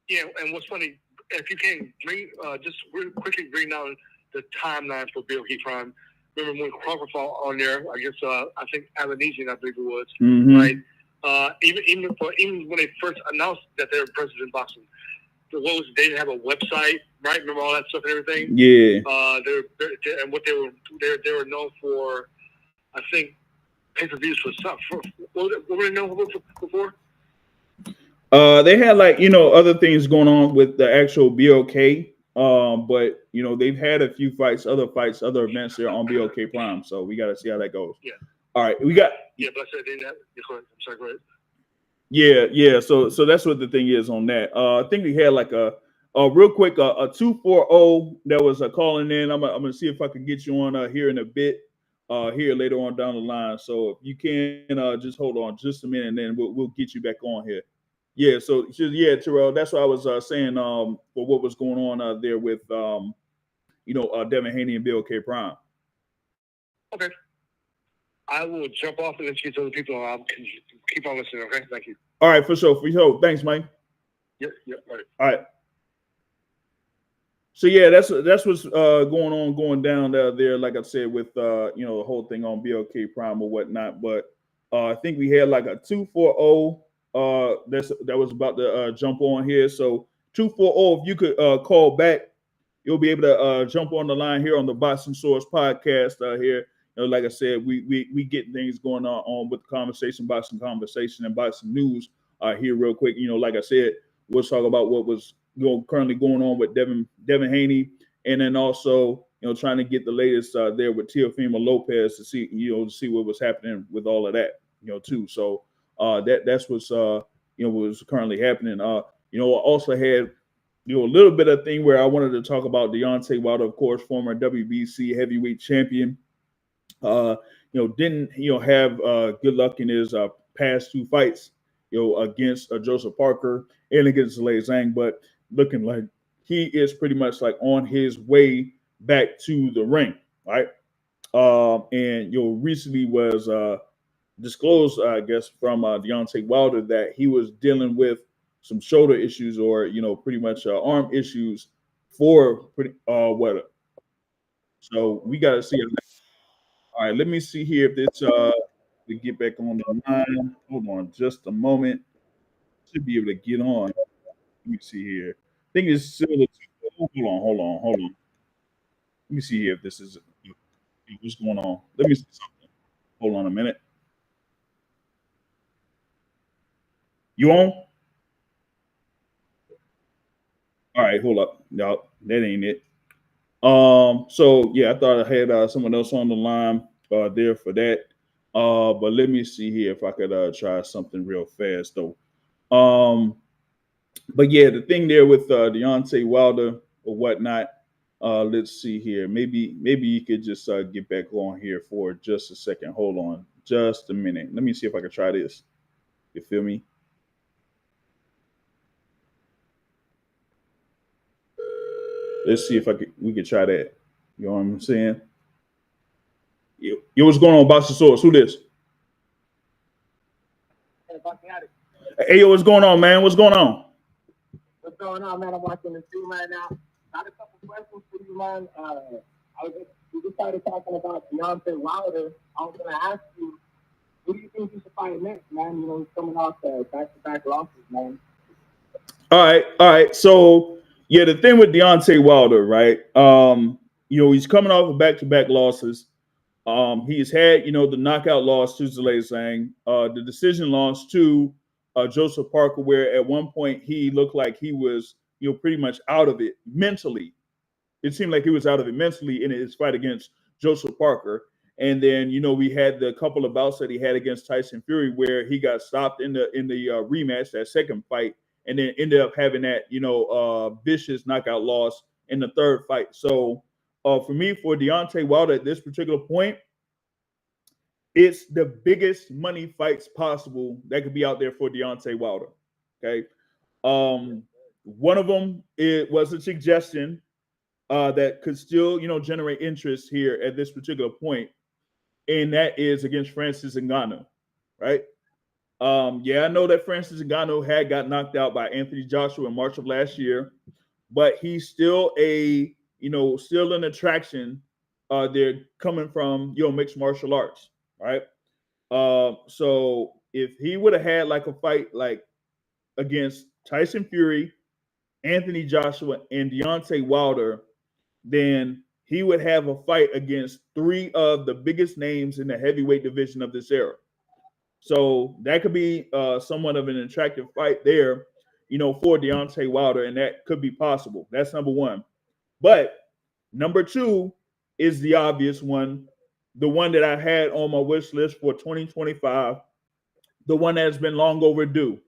Yeah, and what's funny, if you can bring just really quickly bring down the timeline for BLK Prime. Remember when Crawford fought on there? I guess I think Alanesian, I believe it was, right? Even when they first announced that they were interested in boxing, they didn't have a website, right? Remember all that stuff and everything? Yeah. And what they were known for, I think, pay-per-views for stuff. What were they known for before? They had other things going on with the actual BLK. But they've had a few other events there on BLK Prime. So we got to see how that goes. Yeah. All right, we got. Yeah, but I said they didn't have. I'm sorry, go ahead. Yeah. So that's what the thing is on that. I think we had like a Real quick, a 240 that was calling in. I'm gonna see if I can get you on here in a bit. Here later on down the line. So if you can just hold on just a minute, and then we'll get you back on here. Yeah. So yeah, Terrell. That's what I was saying. For what was going on there with Devin Haney and BLK Prime. Okay. I will jump off and let you to other people. I'll keep on listening. Okay. Thank you. All right, for sure. Thanks, Mike. Yep. All right. All right. So yeah, that's what's going down there. Like I said, with the whole thing on BLK Prime or whatnot. But I think we had like a 240 that was about to jump on here. So 240, if you could call back, you'll be able to jump on the line here on the Boxing Source podcast here. Like I said, we get things going on with the boxing conversation, and boxing news here real quick. Like I said, we'll talk about what was currently going on with Devin Haney, and then also trying to get the latest there with Teofimo Lopez to see what was happening with all of that too. So that's what's what's currently happening. I also had a little bit of thing where I wanted to talk about Deontay Wilder, of course, former WBC heavyweight champion. Didn't have good luck in his past two fights, against Joseph Parker and against Lei Zhang, but looking like he is pretty much like on his way back to the ring, right? And recently was disclosed, I guess, from Deontay Wilder that he was dealing with some shoulder issues or pretty much arm issues for what. So we got to see. All right, let me see here if this to get back on the line. Hold on just a moment. Should be able to get on. Let me see here. I think it's still hold on. Let me see here if this is what's going on. Let me see something. Hold on a minute. You on? All right, hold up. No, that ain't it. So yeah, I thought I had someone else on the line there for that. But let me see here if I could try something real fast though. But yeah, the thing there with Deontay Wilder or whatnot. Let's see here. Maybe you could just get back on here for just a second. Hold on, just a minute. Let me see if I can try this. You feel me? Let's see if we could try that. You know what I'm saying? Yo, what's going on, Boxing Source? Who this? Hey, yo, what's going on, man? What's going on? What's going on, man? I'm watching the stream right now. Got a couple questions for you, man. We just started talking about Deontay Wilder. I was going to ask you, who do you think you should fight next, man? He's coming off back-to-back losses, man. All right. So, yeah, the thing with Deontay Wilder, right? He's coming off of back-to-back losses. He's had, the knockout loss to Lei Zhang, the decision loss to Joseph Parker, where at one point he looked like he was, pretty much out of it mentally. It seemed like he was out of it mentally in his fight against Joseph Parker. And then, we had the couple of bouts that he had against Tyson Fury where he got stopped in the rematch, that second fight, and then ended up having that, vicious knockout loss in the third fight. So for me, for Deontay Wilder at this particular point, it's the biggest money fights possible that could be out there for Deontay Wilder. Okay. One of them, it was a suggestion that could still, generate interest here at this particular point, and that is against Francis Ngannou, right? I know that Francis Ngannou had got knocked out by Anthony Joshua in March of last year, but he's still still an attraction. They're coming from mixed martial arts, right? So if he would have had like a fight like against Tyson Fury, Anthony Joshua, and Deontay Wilder, then he would have a fight against three of the biggest names in the heavyweight division of this era. So that could be somewhat of an attractive fight there, for Deontay Wilder, and that could be possible. That's number one. But number two is the obvious one, the one that I had on my wish list for 2025, the one that has been long overdue.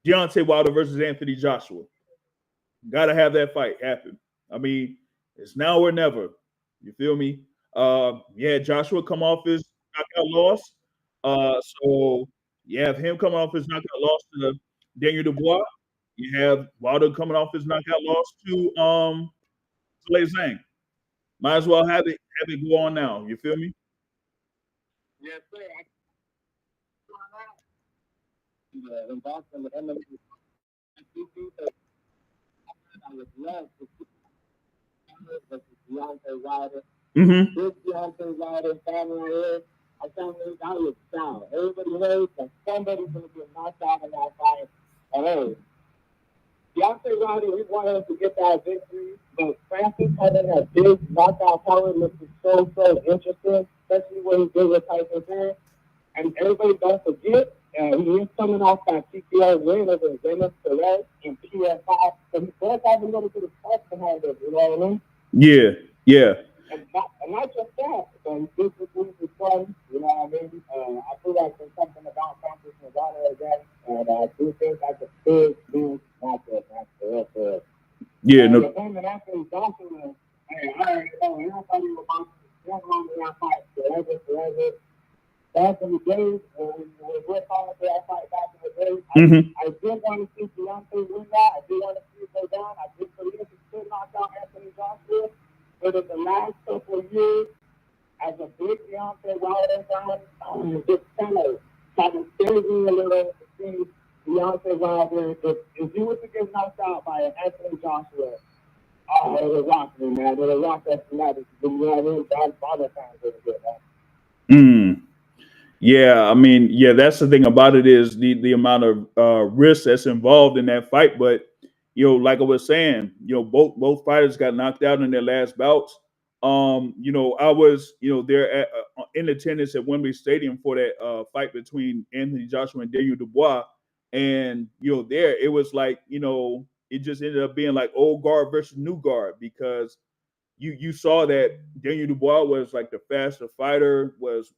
Deontay Wilder versus Anthony Joshua. Got to have that fight happen. I mean, it's now or never. You feel me? Yeah, Joshua come off his knockout loss. So you have him coming off his knockout loss to Daniel Dubois. You have Wilder coming off his knockout loss to Zhilei Zhang. Might as well have it go on now. You feel me? Yes, sir. Involved in the MMA. I would love to see versus Deontay Wilder. Mm-hmm. This Deontay Wilder family here, I tell you, that was sound. Everybody knows that somebody's going to get knocked out in that fight. And hey, Deontay Wilder, we wanted him to get that victory, but Francis having that big knockout power looks so interesting, especially when he did with Tyson Fury. And everybody don't forget, he is coming off that TKO win over Dennis Perez in PS5. So he's still having a little bit of press behind him, you know what I mean? Yeah. And not just that, but this is fun, you know what I mean? I feel like there's something about Francis Ngannou again, and I do think that's a big matchup. That's the Yeah, no. him and Anthony Joshua, hey, I already know, everybody was about that fight forever. Back in the days, when we're calling for that fight back in the days, I did want to see Deontay win that. I did want to see it go down. I did believe he could knock out Anthony Joshua. But in the last couple of years, as a big Deontay Wilder fan, just kind of scares me a little to see Deontay Wilder. If he was to get knocked out by Anthony Joshua, it would rock me, man. It would rock us tonight. You know what I mean? That's Wilder fans really good, man. Yeah, I mean, yeah, that's the thing about it is the amount of risk that's involved in that fight. But like I was saying, both fighters got knocked out in their last bouts. I was there in attendance at Wembley Stadium for that fight between Anthony Joshua and Daniel Dubois, and there it was like it just ended up being like old guard versus new guard because you saw that Daniel Dubois was like the faster fighter, was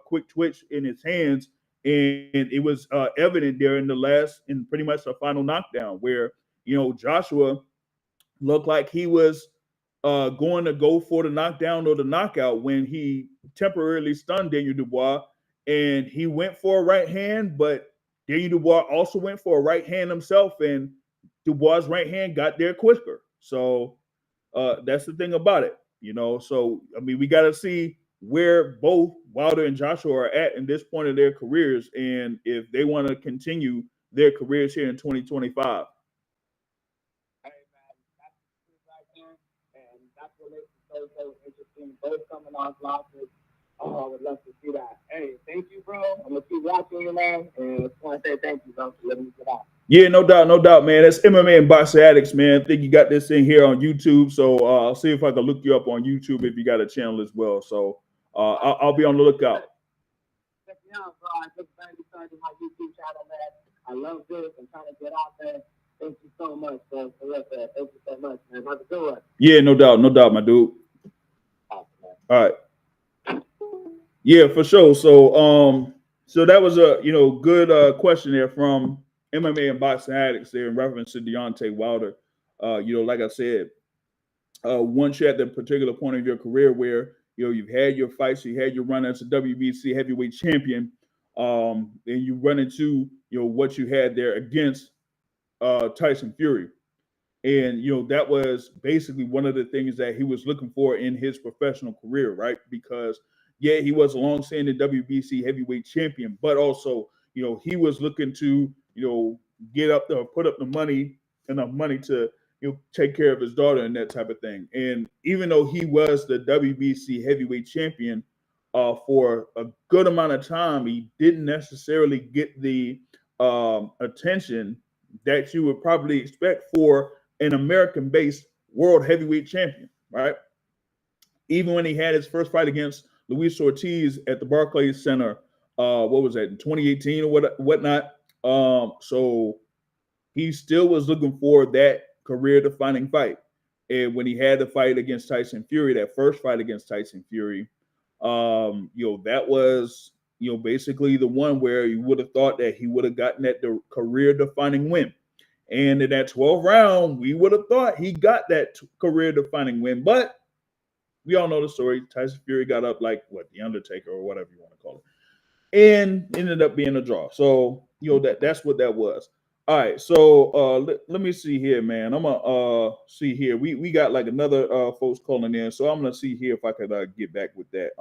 quick twitch in his hands, and it was evident there in pretty much the final knockdown where Joshua looked like he was going to go for the knockdown or the knockout when he temporarily stunned Daniel Dubois, and he went for a right hand, but Daniel Dubois also went for a right hand himself, and Dubois' right hand got there quicker. So that's the thing about it, So I mean, we got to see where both Wilder and Joshua are at in this point of their careers, and if they want to continue their careers here in 2025. Hey man, that's right there, and that's what makes it so interesting. Both coming off losses. Oh, I would love to see that. Hey, thank you, bro. I'm gonna keep watching you, man, and I just want to say thank you, bro, for letting me get out. Yeah, no doubt, man. That's MMA and Boxing Addicts, man. I think you got this thing here on YouTube, so I'll see if I can look you up on YouTube if you got a channel as well. So I'll be on the lookout. Check me out, bro. I just started my YouTube channel, man. I love this. I'm trying to get out there. Thank you so much, bro. Thank you so much, man. Have a good one. Yeah, no doubt, my dude. Awesome, man. All right. Yeah, for sure. So that was a good question there from MMA and Boxing Addicts there in reference to Deontay Wilder. Like I said, once you're at the particular point of your career where you've had your fights, you had your run as a WBC heavyweight champion, and you run into what you had there against Tyson Fury. And that was basically one of the things that he was looking for in his professional career, right? Because he was a long-standing WBC heavyweight champion, but also he was looking to get up there, put up enough money to take care of his daughter and that type of thing. And even though he was the WBC heavyweight champion for a good amount of time, he didn't necessarily get the attention that you would probably expect for an American-based world heavyweight champion, right? Even when he had his first fight against Luis Ortiz at the Barclays Center, what was that, in 2018 or whatnot? So he still was looking for that career-defining fight. And when he had the fight against Tyson Fury, that first fight against Tyson Fury, that was, basically the one where you would have thought that he would have gotten that the career-defining win. And in that 12th round, we would have thought he got that career-defining win. But we all know the story. Tyson Fury got up like, the Undertaker or whatever you want to call it. And ended up being a draw. So, that's what that was. All right, so let me see here, man. I'm gonna see here. We got like another folks calling in, so I'm gonna see here if I could get back with that.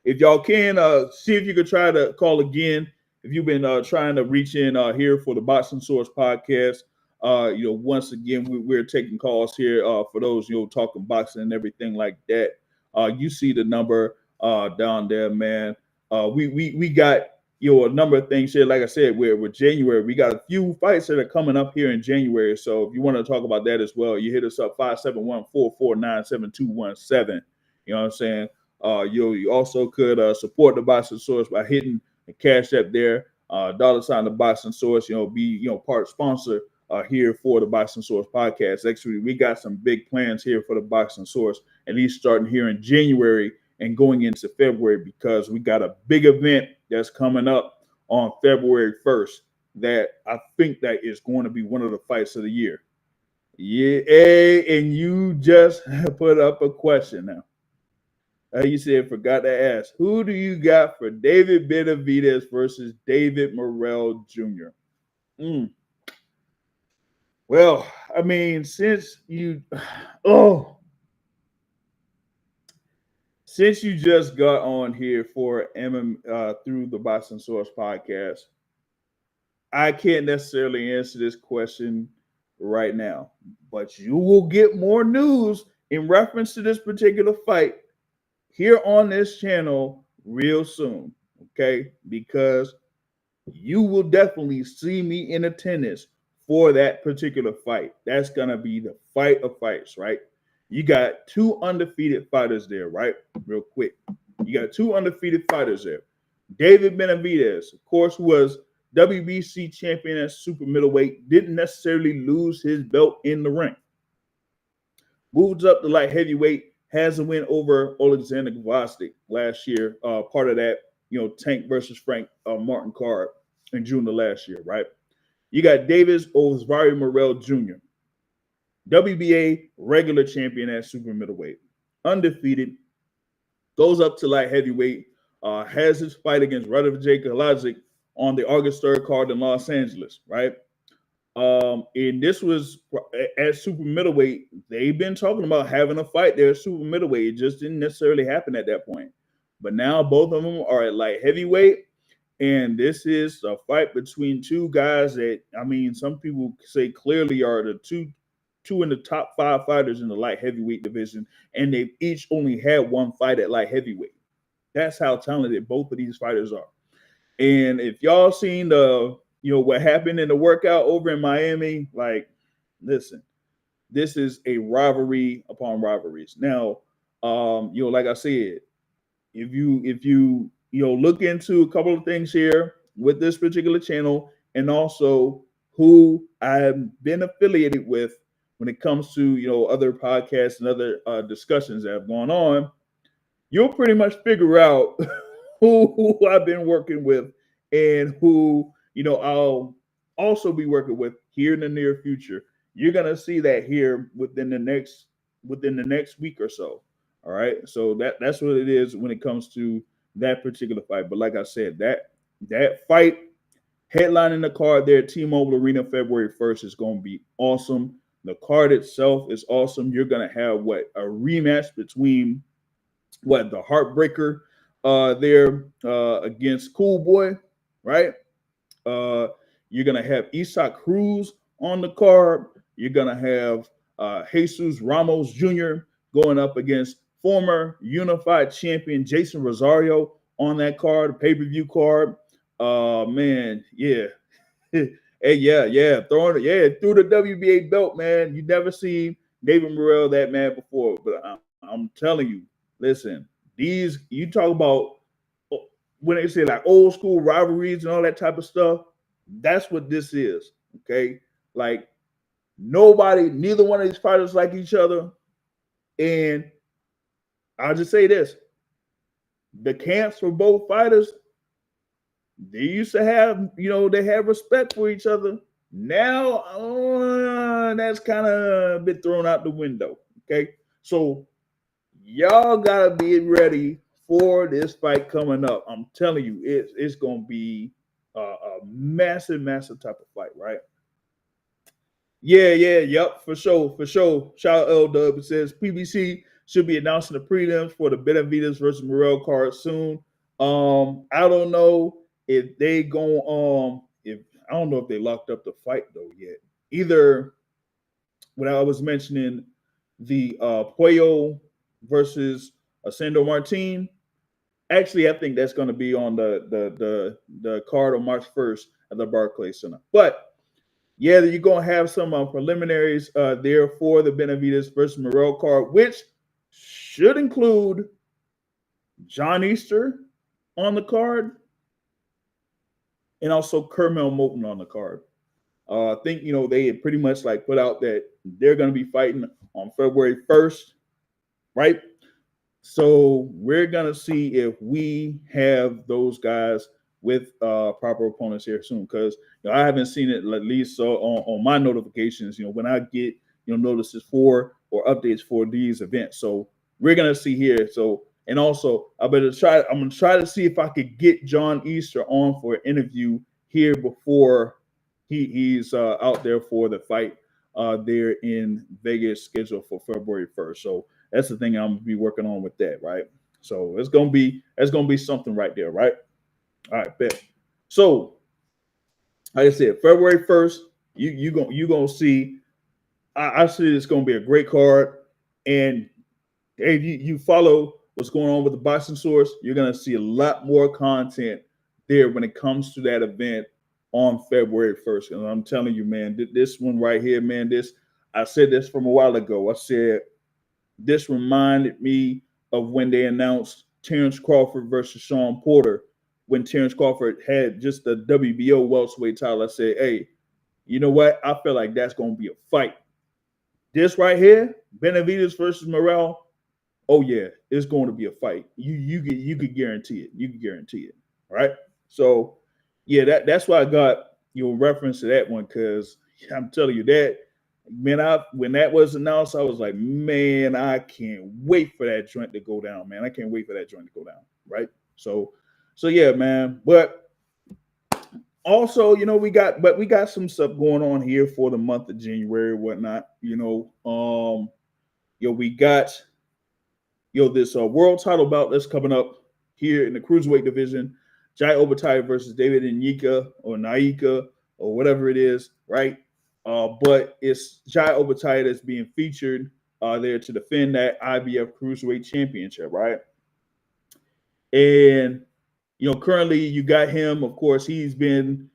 If y'all can see if you could try to call again. If you've been trying to reach in here for the Boxing Source podcast, once again we're taking calls here for those talking boxing and everything like that. You see the number down there, man. We got a number of things here. Like I said, we're January. We got a few fights that are coming up here in January. So if you want to talk about that as well, you hit us up 571-449-7217. You know what I'm saying? You also could support the Boxing Source by hitting the Cash App there, $ the Boxing Source. Be part sponsor here for the Boxing Source podcast. Actually, we got some big plans here for the Boxing Source, at least starting here in January and going into February, because we got a big event that's coming up on February 1st that I think that is going to be one of the fights of the year. Yeah, and you just put up a question now. You said, forgot to ask, who do you got for David Benavidez versus David Morrell Jr.? Well, I mean, since you just got on here for through the Boxing Source podcast, I can't necessarily answer this question right now, but you will get more news in reference to this particular fight here on this channel real soon, okay? Because you will definitely see me in attendance for that particular fight. That's going to be the fight of fights, right? You got two undefeated fighters there, right? Real quick. You got two undefeated fighters there. David Benavidez, of course, was WBC champion at super middleweight, didn't necessarily lose his belt in the ring. Moves up to light heavyweight, has a win over Alexander Gvozdyk last year, part of that, Tank versus Frank Martin card in June of last year, right? You got Davis Osvaldo Morrell Jr., WBA regular champion at super middleweight, undefeated, goes up to light heavyweight, has his fight against Radovich Kalajic on the August 3rd card in Los Angeles, right? And this was at super middleweight. They've been talking about having a fight there at super middleweight. It just didn't necessarily happen at that point. But now both of them are at light heavyweight. And this is a fight between two guys that, I mean, some people say clearly are the two in the top 5 fighters in the light heavyweight division. And they've each only had one fight at light heavyweight. That's how talented both of these fighters are. And if y'all seen what happened in the workout over in Miami, like, listen, this is a rivalry upon rivalries. Now, like I said, if you look into a couple of things here with this particular channel, and also who I've been affiliated with when it comes to other podcasts and other discussions that have gone on, you'll pretty much figure out who I've been working with and who I'll also be working with here in the near future. You're gonna see that here within the next week or so. All right, so that's what it is when it comes to that particular fight. But like I said, that fight headlining the card there at T-Mobile Arena February 1st is going to be awesome. The card itself is awesome. You're gonna have a rematch between the Heartbreaker there against Cool Boy, right? You're going to have Isaac Cruz on the card. You're going to have Jesus Ramos Jr. going up against former unified champion Jason Rosario on that card, pay-per-view card. Man, yeah. Hey, yeah. Through the WBA belt, man. You never seen David Morrell that mad before. But I'm telling you, listen, you talk about when they say like old school rivalries and all that type of stuff, that's what this is, okay? Like neither one of these fighters like each other. And I'll just say this, the camps for both fighters, they used to have, they had respect for each other Now that's kind of a bit thrown out the window. Okay, so y'all gotta be ready for this fight coming up. I'm telling you, it's gonna be a massive, massive type of fight, right? Yep, for sure. Shout out L Dub. It says PBC should be announcing the prelims for the Benavidez versus Morrell card soon. I don't know if they go if I don't know if they locked up the fight though yet. Either when I was mentioning the Puello versus Sandor Martin. Actually, I think that's going to be on the card on March 1st at the Barclays Center. But yeah, you're going to have some preliminaries there for the Benavidez versus Morrell card, which should include John Easter on the card and also Kermel Moulton on the card. I think, they had pretty much like put out that they're going to be fighting on February 1st, right? So we're going to see if we have those guys with proper opponents here soon, because I haven't seen it at least on my notifications, when I get, notices for or updates for these events. So we're going to see here. So, and also I'm going to try to see if I could get John Easter on for an interview here before he's out there for the fight there in Vegas, scheduled for February 1st. So that's the thing I'm gonna be working on with that, right? So it's gonna be something right there, right? All right, bet. So, like I said, February 1st, you gonna see. I see it's gonna be a great card, and if you follow what's going on with the Boxing Source, you're gonna see a lot more content there when it comes to that event on February 1st. And I'm telling you, man, this one right here, man, I said this from a while ago. I said this reminded me of when they announced Terrence Crawford versus Sean Porter, when Terrence Crawford had just the WBO welterweight title. I said, hey, you know what? I feel like that's going to be a fight. This right here, Benavidez versus Morrell, oh yeah, it's going to be a fight. You could guarantee it. You can guarantee it. All right. So yeah, that's why I got your reference to that one, because I'm telling you that, man, when that was announced, I was like, man, I can't wait for that joint to go down, man. I can't wait for that joint to go down, right? So yeah, man. But also, we got some stuff going on here for the month of January and whatnot. We got this world title bout that's coming up here in the cruiserweight division. Jai Opetaia versus David Nyika or Nyika or whatever it is, right? But it's Jai Opetaia that's being featured there to defend that IBF Cruiserweight Championship, right? And, currently you got him. Of course, he's been,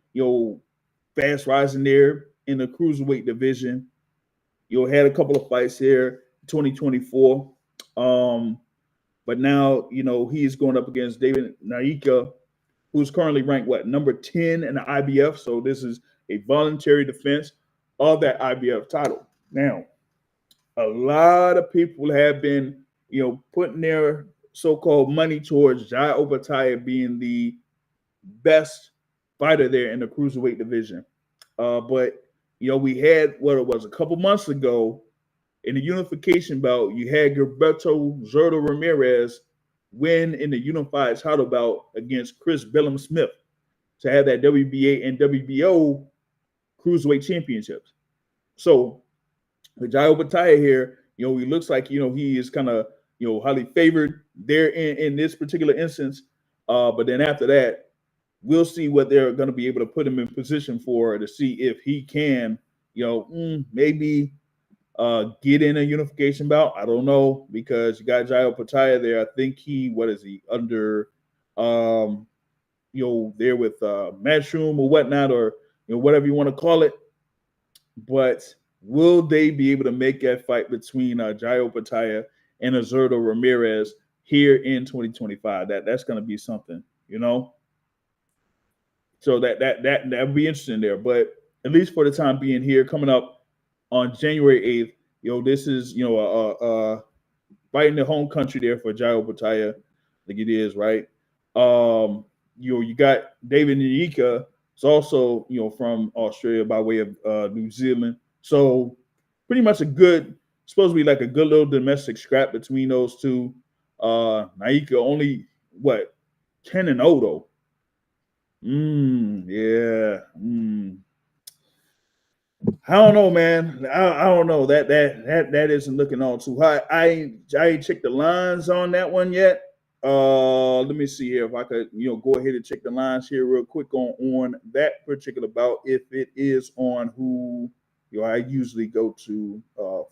fast rising there in the Cruiserweight division. Had a couple of fights here in 2024. But now, he's going up against David Nyika, who's currently ranked, number 10 in the IBF. So this is a voluntary defense of that IBF title. Now, a lot of people have been, putting their so-called money towards Jai Opetaia being the best fighter there in the cruiserweight division. But, we had what it was a couple months ago in the unification bout, you had Gilberto Zurdo Ramirez win in the unified title bout against Chris Billum Smith to have that WBA and WBO cruiserweight championships. So with Jai Opetaia here, he looks like, he is kind of, highly favored there in this particular instance. But then after that, we'll see what they're going to be able to put him in position for, to see if he can, maybe get in a unification bout. I don't know, because you got Jai Opetaia there. I think under, there with Matchroom or whatnot, or whatever you want to call it. But will they be able to make that fight between Jai Opetaia and Zurdo Ramirez here in 2025? That's going to be something, So that would be interesting there. But at least for the time being, here coming up on January 8th, this is fighting the home country there for Jai Opetaia. I think it is, right? You got David Nyika It's also, you know, from Australia by way of New Zealand. So pretty much supposed to be like a good little domestic scrap between those two. Nyika only, what, 10-0 though. Yeah. I don't know, man. I don't know. That isn't looking all too high. I ain't checked the lines on that one yet. Let me see here if I could, you know, go ahead and check the lines here real quick on that particular bout. If it is on who, you know, I usually go to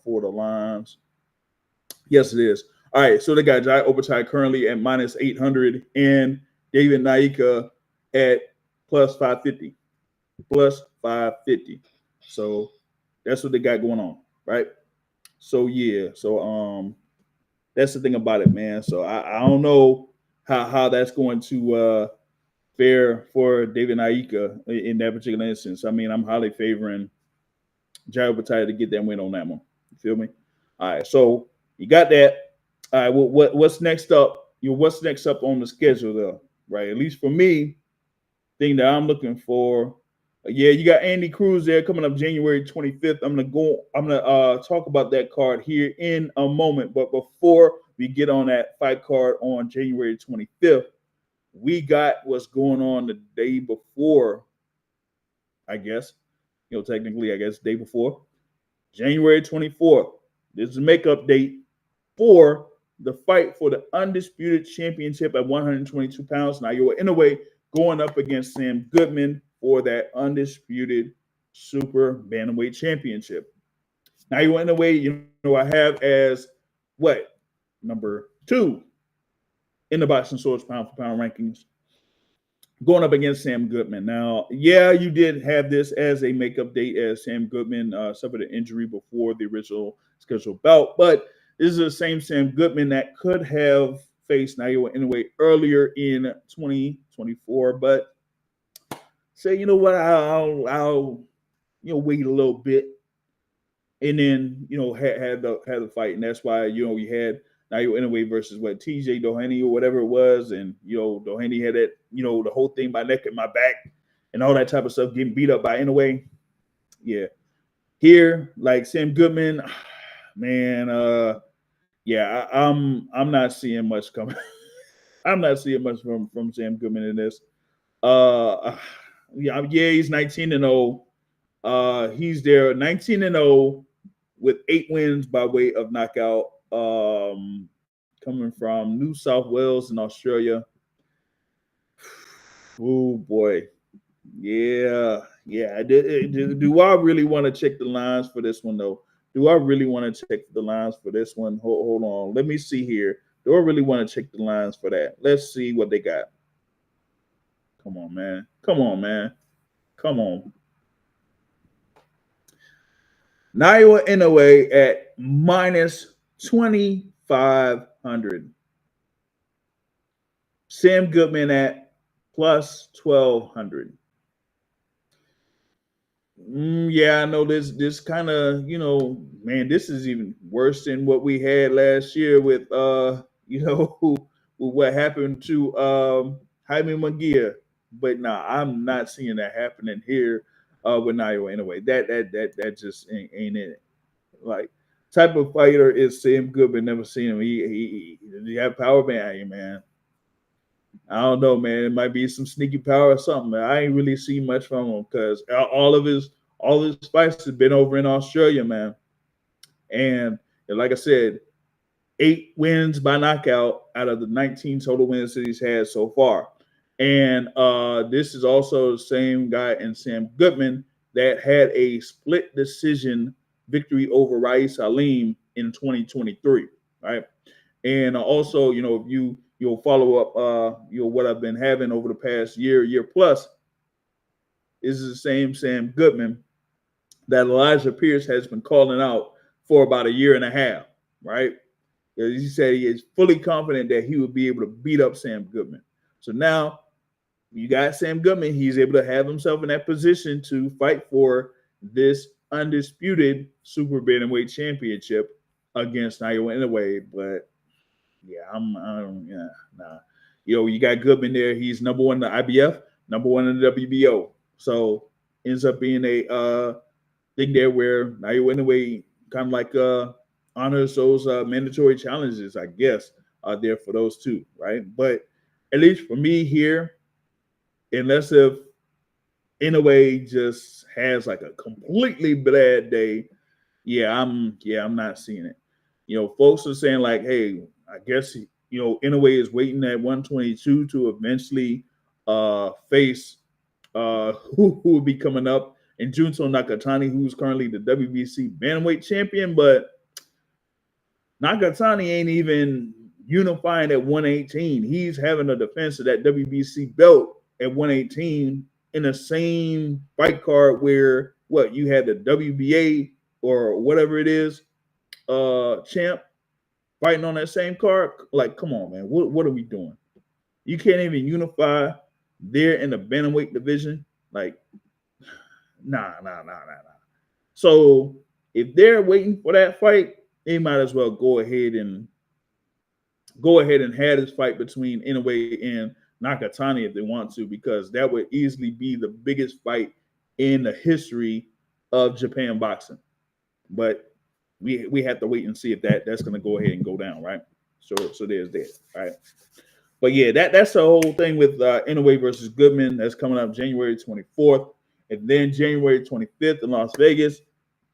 for the lines. Yes, it is. All right, so they got Jai Opetaia currently at minus 800 and David Nyika at plus 550. Plus 550. So that's what they got going on, right? So yeah, so that's the thing about it, man. So I don't know how that's going to fare for David Nyika in that particular instance. I mean, I'm highly favoring Jai Opetaia to get that win on that one. You feel me? All right, so you got that. All right, well, what's next up? You know, what's next up on the schedule, though? Right, at least for me, thing that I'm looking for. Yeah, you got Andy Cruz there coming up January 25th. I'm gonna talk about that card here in a moment. But before we get on that fight card on January 25th, we got what's going on the day before, I guess. You know, technically, I guess day before. January 24th. This is a makeup date for the fight for the undisputed championship at 122 pounds. Naoya Inoue going up against Sam Goodman for that undisputed super bantamweight championship. Naoya Inoue, you know, I have as what? Number 2 in the Boxing Source pound for pound rankings. Going up against Sam Goodman. Now, yeah, you did have this as a makeup date as Sam Goodman suffered an injury before the original scheduled bout, but this is the same Sam Goodman that could have faced Naoya Inoue earlier in 2024, but say, you know what, I'll you know, wait a little bit, and then, you know, had the fight, and that's why, you know, we had Naoya Inoue versus what, TJ Doheny or whatever it was, and, you know, Doheny had that, you know, the whole thing, my neck and my back and all that type of stuff, getting beat up by Inoue. Yeah, here, like Sam Goodman, man, yeah, I'm not seeing much coming. I'm not seeing much from Sam Goodman in this. Yeah, he's 19-0. He's there 19-0 with 8 wins by way of knockout. Coming from New South Wales in Australia. Oh boy, yeah. Do I really want to check the lines for this one though? Do I really want to check the lines for this one? Hold on. Let me see here. Do I really want to check the lines for that? Let's see what they got. Come on, man. Come on, man. Come on. Naoya Inoue at minus 2,500. Sam Goodman at plus 1,200. Yeah, I know this kind of, you know, man, this is even worse than what we had last year with you know, with what happened to Jaime Munguia. But nah, I'm not seeing that happening here with Naoya Inoue. That just ain't it. Like, type of fighter is Sam Goodman. Never seen him. He have power behind him, man. I don't know, man. It might be some sneaky power or something. Man. I ain't really seen much from him because all of his fights have been over in Australia, man. And like I said, 8 wins by knockout out of the 19 total wins that he's had so far. And this is also the same guy in Sam Goodman that had a split decision victory over Rais Salim in 2023, right? And also, you know, if you'll follow up, you know, what I've been having over the past year plus, is the same Sam Goodman that Elijah Pierce has been calling out for about a year and a half, right? He said he is fully confident that he will be able to beat up Sam Goodman. So now you got Sam Goodman. He's able to have himself in that position to fight for this undisputed super bantamweight championship against Naoya Inoue. But yeah, nah. You know, you got Goodman there. He's number 1 in the IBF, number 1 in the WBO. So ends up being a thing there where Naoya Inoue kind of like honors those mandatory challenges, I guess, there for those two, right? But at least for me here, unless if Inoue just has like a completely bad day, I'm not seeing it. Folks are saying like, hey, I guess Inoue is waiting at 122 to eventually face who will be coming up in Junto Nakatani, who's currently the WBC bantamweight champion, but Nakatani ain't even unifying at 118. He's having a defense of that WBC belt at 118 in the same fight card where you had the WBA or whatever it is champ fighting on that same card. Like, come on, man. What are we doing? You can't even unify there in the bantamweight division. Like, nah. So if they're waiting for that fight, they might as well go ahead and have this fight between Inoue and Nakatani if they want to, because that would easily be the biggest fight in the history of Japan boxing. But we have to wait and see if that's going to go ahead and go down, right? So there's that, right? But yeah, that's the whole thing with Inoue versus Goodman. That's coming up January 24th. And then January 25th in Las Vegas.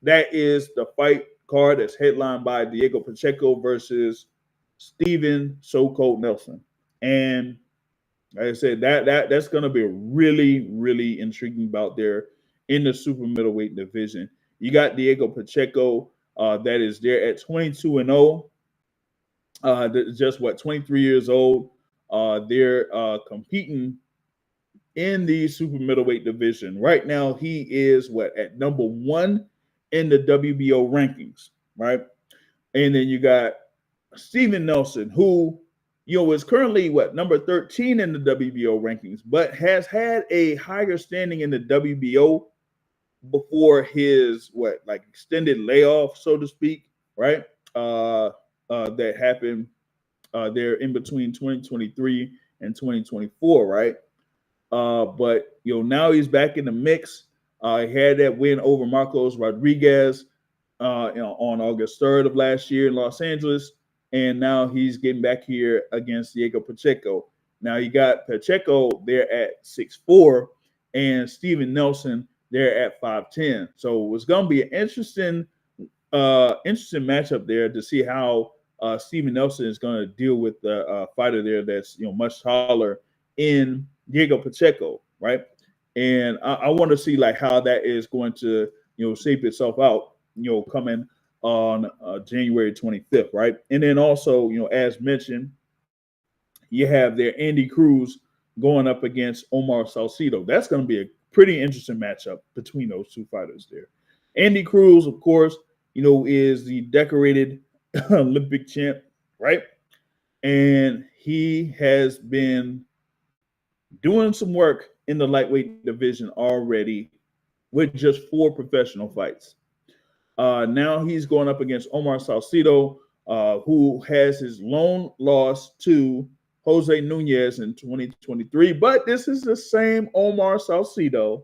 That is the fight card that's headlined by Diego Pacheco versus Steven So-Called Nelson. And like I said, that's going to be a really, really intriguing bout there in the super middleweight division. You got Diego Pacheco that is there at 22-0. Just 23 years old. They're competing in the super middleweight division. Right now, he is at number 1 in the WBO rankings, right? And then you got Steven Nelson, who is currently number 13 in the WBO rankings, but has had a higher standing in the WBO before his extended layoff, so to speak, right? That happened there in between 2023 and 2024, right? But now he's back in the mix. He had that win over Marcos Rodriguez on August 3rd of last year in Los Angeles, and now he's getting back here against Diego Pacheco. Now you got Pacheco there at 6'4", and Steven Nelson there at 5'10". So it's going to be an interesting matchup there to see how Steven Nelson is going to deal with the fighter there that's much taller in Diego Pacheco, right? And I want to see how that is going to shape itself out, coming on January 25th, right? And then also, as mentioned, you have there Andy Cruz going up against Omar Salcido. That's going to be a pretty interesting matchup between those two fighters there. Andy Cruz, of course, is the decorated Olympic champ, right? And he has been doing some work in the lightweight division already with just 4 professional fights. Now he's going up against Omar Salcido, who has his lone loss to Jose Nunez in 2023. But this is the same Omar Salcido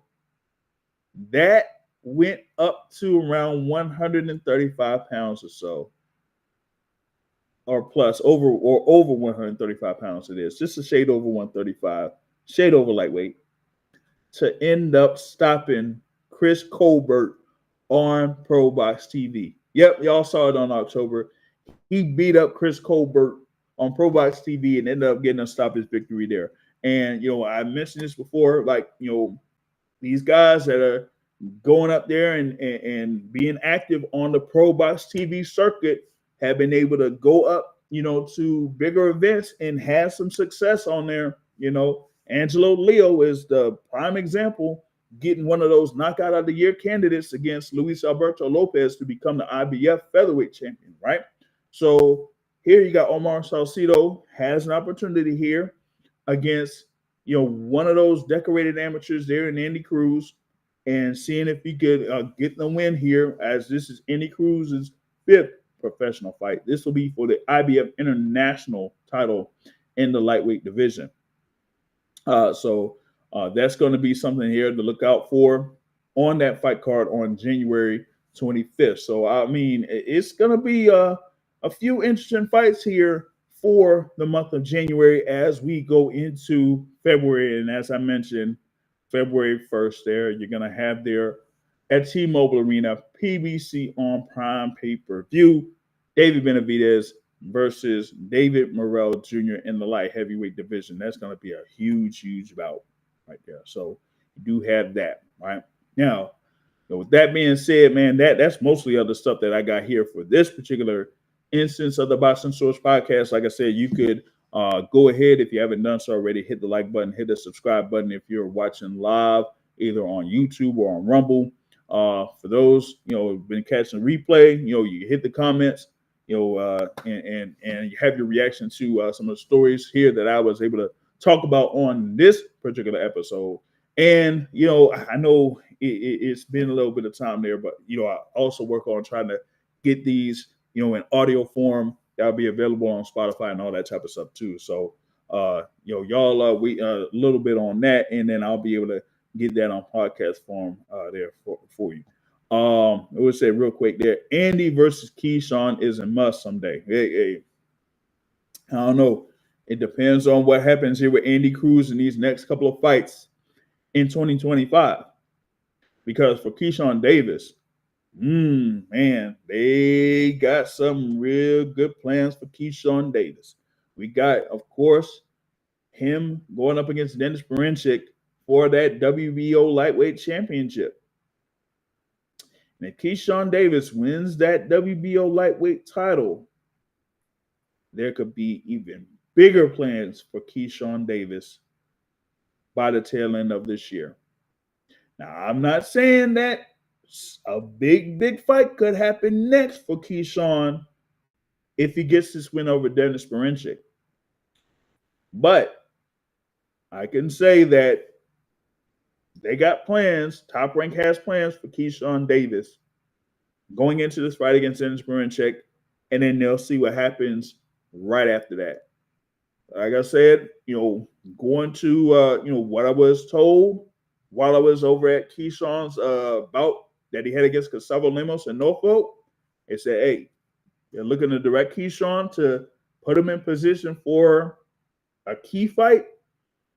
that went up to around 135 pounds or so, or plus, over 135 pounds it is. Just a shade over 135, shade over lightweight, to end up stopping Chris Colbert on Pro Box TV. Yep, y'all saw it on October. He beat up Chris Colbert on Pro Box TV and ended up getting a stoppage victory there. And, I mentioned this before, these guys that are going up there and being active on the Pro Box TV circuit have been able to go up, to bigger events and have some success on there. Angelo Leo is the prime example, getting one of those knockout of the year candidates against Luis Alberto Lopez to become the IBF featherweight champion, right? So here you got Omar Salcido has an opportunity here against, one of those decorated amateurs there in Andy Cruz, and seeing if he could get the win here, as this is Andy Cruz's 5th professional fight. This will be for the IBF international title in the lightweight division. So That's going to be something here to look out for on that fight card on January 25th. So, I mean, it's going to be a few interesting fights here for the month of January as we go into February. And as I mentioned, February 1st there, you're going to have there at T-Mobile Arena, PBC on Prime pay-per-view, David Benavidez versus David Morrell Jr. in the light heavyweight division. That's going to be a huge, huge bout right there. So you do have that, right? Now, with that being said, man, that's mostly other stuff that I got here for this particular instance of the Boxing Source podcast. Like I said, you could go ahead, if you haven't done so already, hit the like button, hit the subscribe button if you're watching live, either on YouTube or on Rumble. For those, who've been catching the replay, you hit the comments, and you have your reaction to some of the stories here that I was able to talk about on this particular episode. And, I know it's been a little bit of time there, but, I also work on trying to get these, in audio form that'll be available on Spotify and all that type of stuff too. So, y'all wait a little bit on that, and then I'll be able to get that on podcast form there for you. I would say real quick there, Andy versus Keyshawn is a must someday. Hey, I don't know. It depends on what happens here with Andy Cruz in these next couple of fights in 2025. Because for Keyshawn Davis, man, they got some real good plans for Keyshawn Davis. We got, of course, him going up against Dennis Berinchik for that WBO lightweight championship. And if Keyshawn Davis wins that WBO lightweight title, there could be even bigger plans for Keyshawn Davis by the tail end of this year. Now, I'm not saying that a big fight could happen next for Keyshawn if he gets this win over Dennis Berinchik. But I can say that they got plans. Top Rank has plans for Keyshawn Davis going into this fight against Dennis Berinchik, and then they'll see what happens right after that. Like I said, going to what I was told while I was over at Keyshawn's bout that he had against Gustavo Lemos in Norfolk, it said, hey, they're looking to direct Keyshawn to put him in position for a key fight,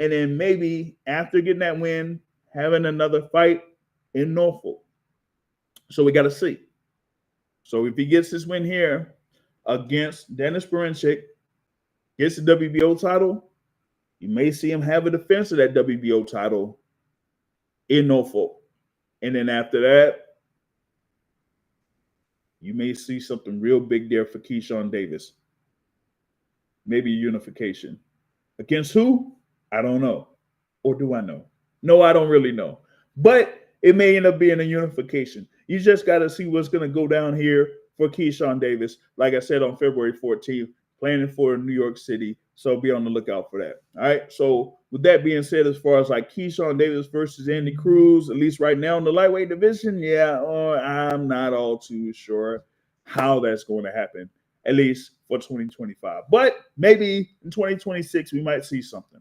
and then maybe after getting that win, having another fight in Norfolk. So we got to see. So if he gets this win here against Dennis Berinchik, gets the WBO title, you may see him have a defense of that WBO title in Norfolk. And then after that, you may see something real big there for Keyshawn Davis. Maybe a unification. Against who? I don't know. Or do I know? No, I don't really know. But it may end up being a unification. You just got to see what's going to go down here for Keyshawn Davis. Like I said, on February 14th, planning for New York City. So be on the lookout for that. All right. So with that being said, as far as like Keyshawn Davis versus Andy Cruz, at least right now in the lightweight division, I'm not all too sure how that's going to happen, at least for 2025. But maybe in 2026, we might see something.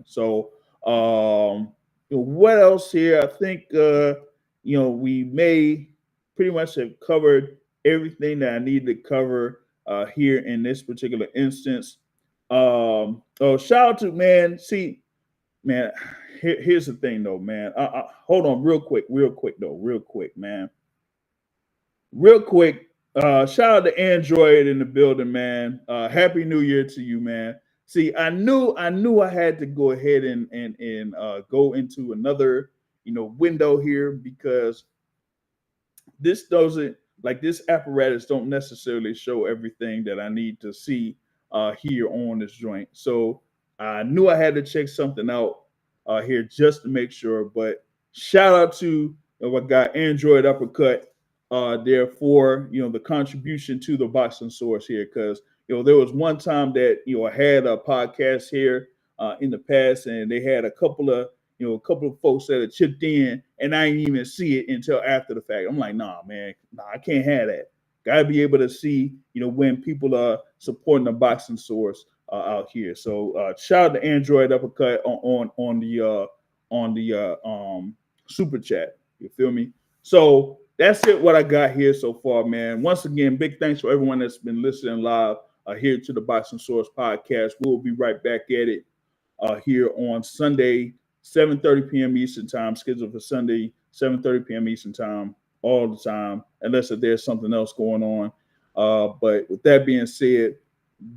So what else here? I think, we may pretty much have covered everything that I need to cover here in this particular instance. Shout out to, man. See, man, here's the thing though, man. Hold on real quick, man. Real quick, shout out to Android in the building, man. Happy New Year to you, man. See, I knew I had to go ahead and go into another, window here, because this apparatus don't necessarily show everything that I need to see here on this joint. So I knew I had to check something out here just to make sure. But shout out to my guy Android Uppercut there for the contribution to the Boxing Source here, because there was one time that I had a podcast here in the past, and they had a couple of folks that had chipped in, and I didn't even see it until after the fact. I'm like, nah, man, I can't have that. Gotta be able to see when people are supporting the Boxing Source out here. So shout out to Android Uppercut on the super chat. You feel me? So that's it. What I got here so far, man. Once again, big thanks for everyone that's been listening live here to the Boxing Source podcast. We'll be right back at it here on Sunday, 7:30 p.m. Eastern time, scheduled for Sunday, 7:30 p.m. Eastern time, all the time, unless if there's something else going on. But with that being said,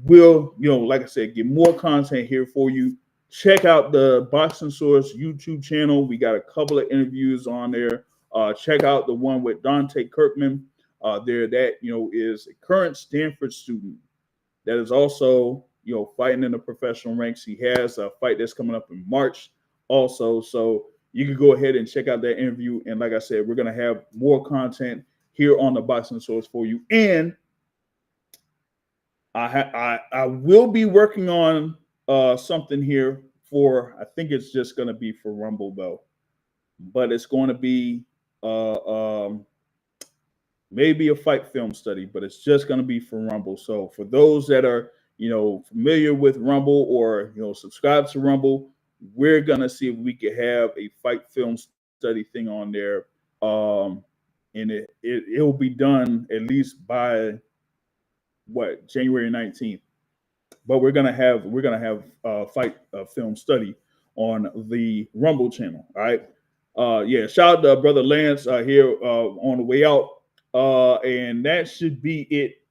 we'll, like I said, get more content here for you. Check out the Boxing Source YouTube channel. We got a couple of interviews on there. Check out the one with Dante Kirkman. That is a current Stanford student that is also fighting in the professional ranks. He has a fight that's coming up in March also. So you can go ahead and check out that interview. And like I said, we're going to have more content here on the Boxing Source for you. And I will be working on something here for, I think it's just going to be for Rumble though, but it's going to be maybe a fight film study, but it's just going to be for Rumble. So for those that are, familiar with Rumble or, subscribe to Rumble, we're going to see if we can have a fight film study thing on there. And it will be done at least by January 19th. But we're gonna have fight film study on the Rumble channel. All right. Shout out to brother Lance here on the way out. And that should be it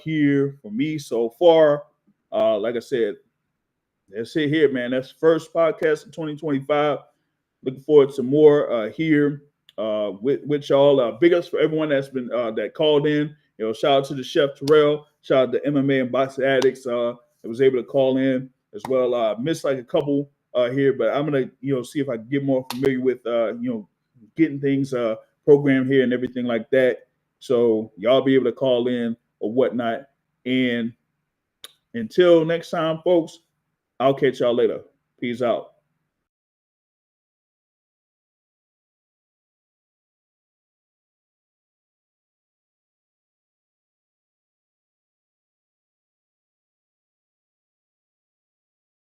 here for me so far. Like I said, that's it here, man. That's the first podcast of 2025. Looking forward to more here with y'all. Big ups for everyone that's been that called in. Shout out to the Chef Terrell. Shout out to MMA and Boxing Addicts. That was able to call in as well. Missed like a couple here, but I'm gonna see if I can get more familiar with getting things programmed here and everything like that. So y'all be able to call in or whatnot. And until next time, folks, I'll catch y'all later. Peace out.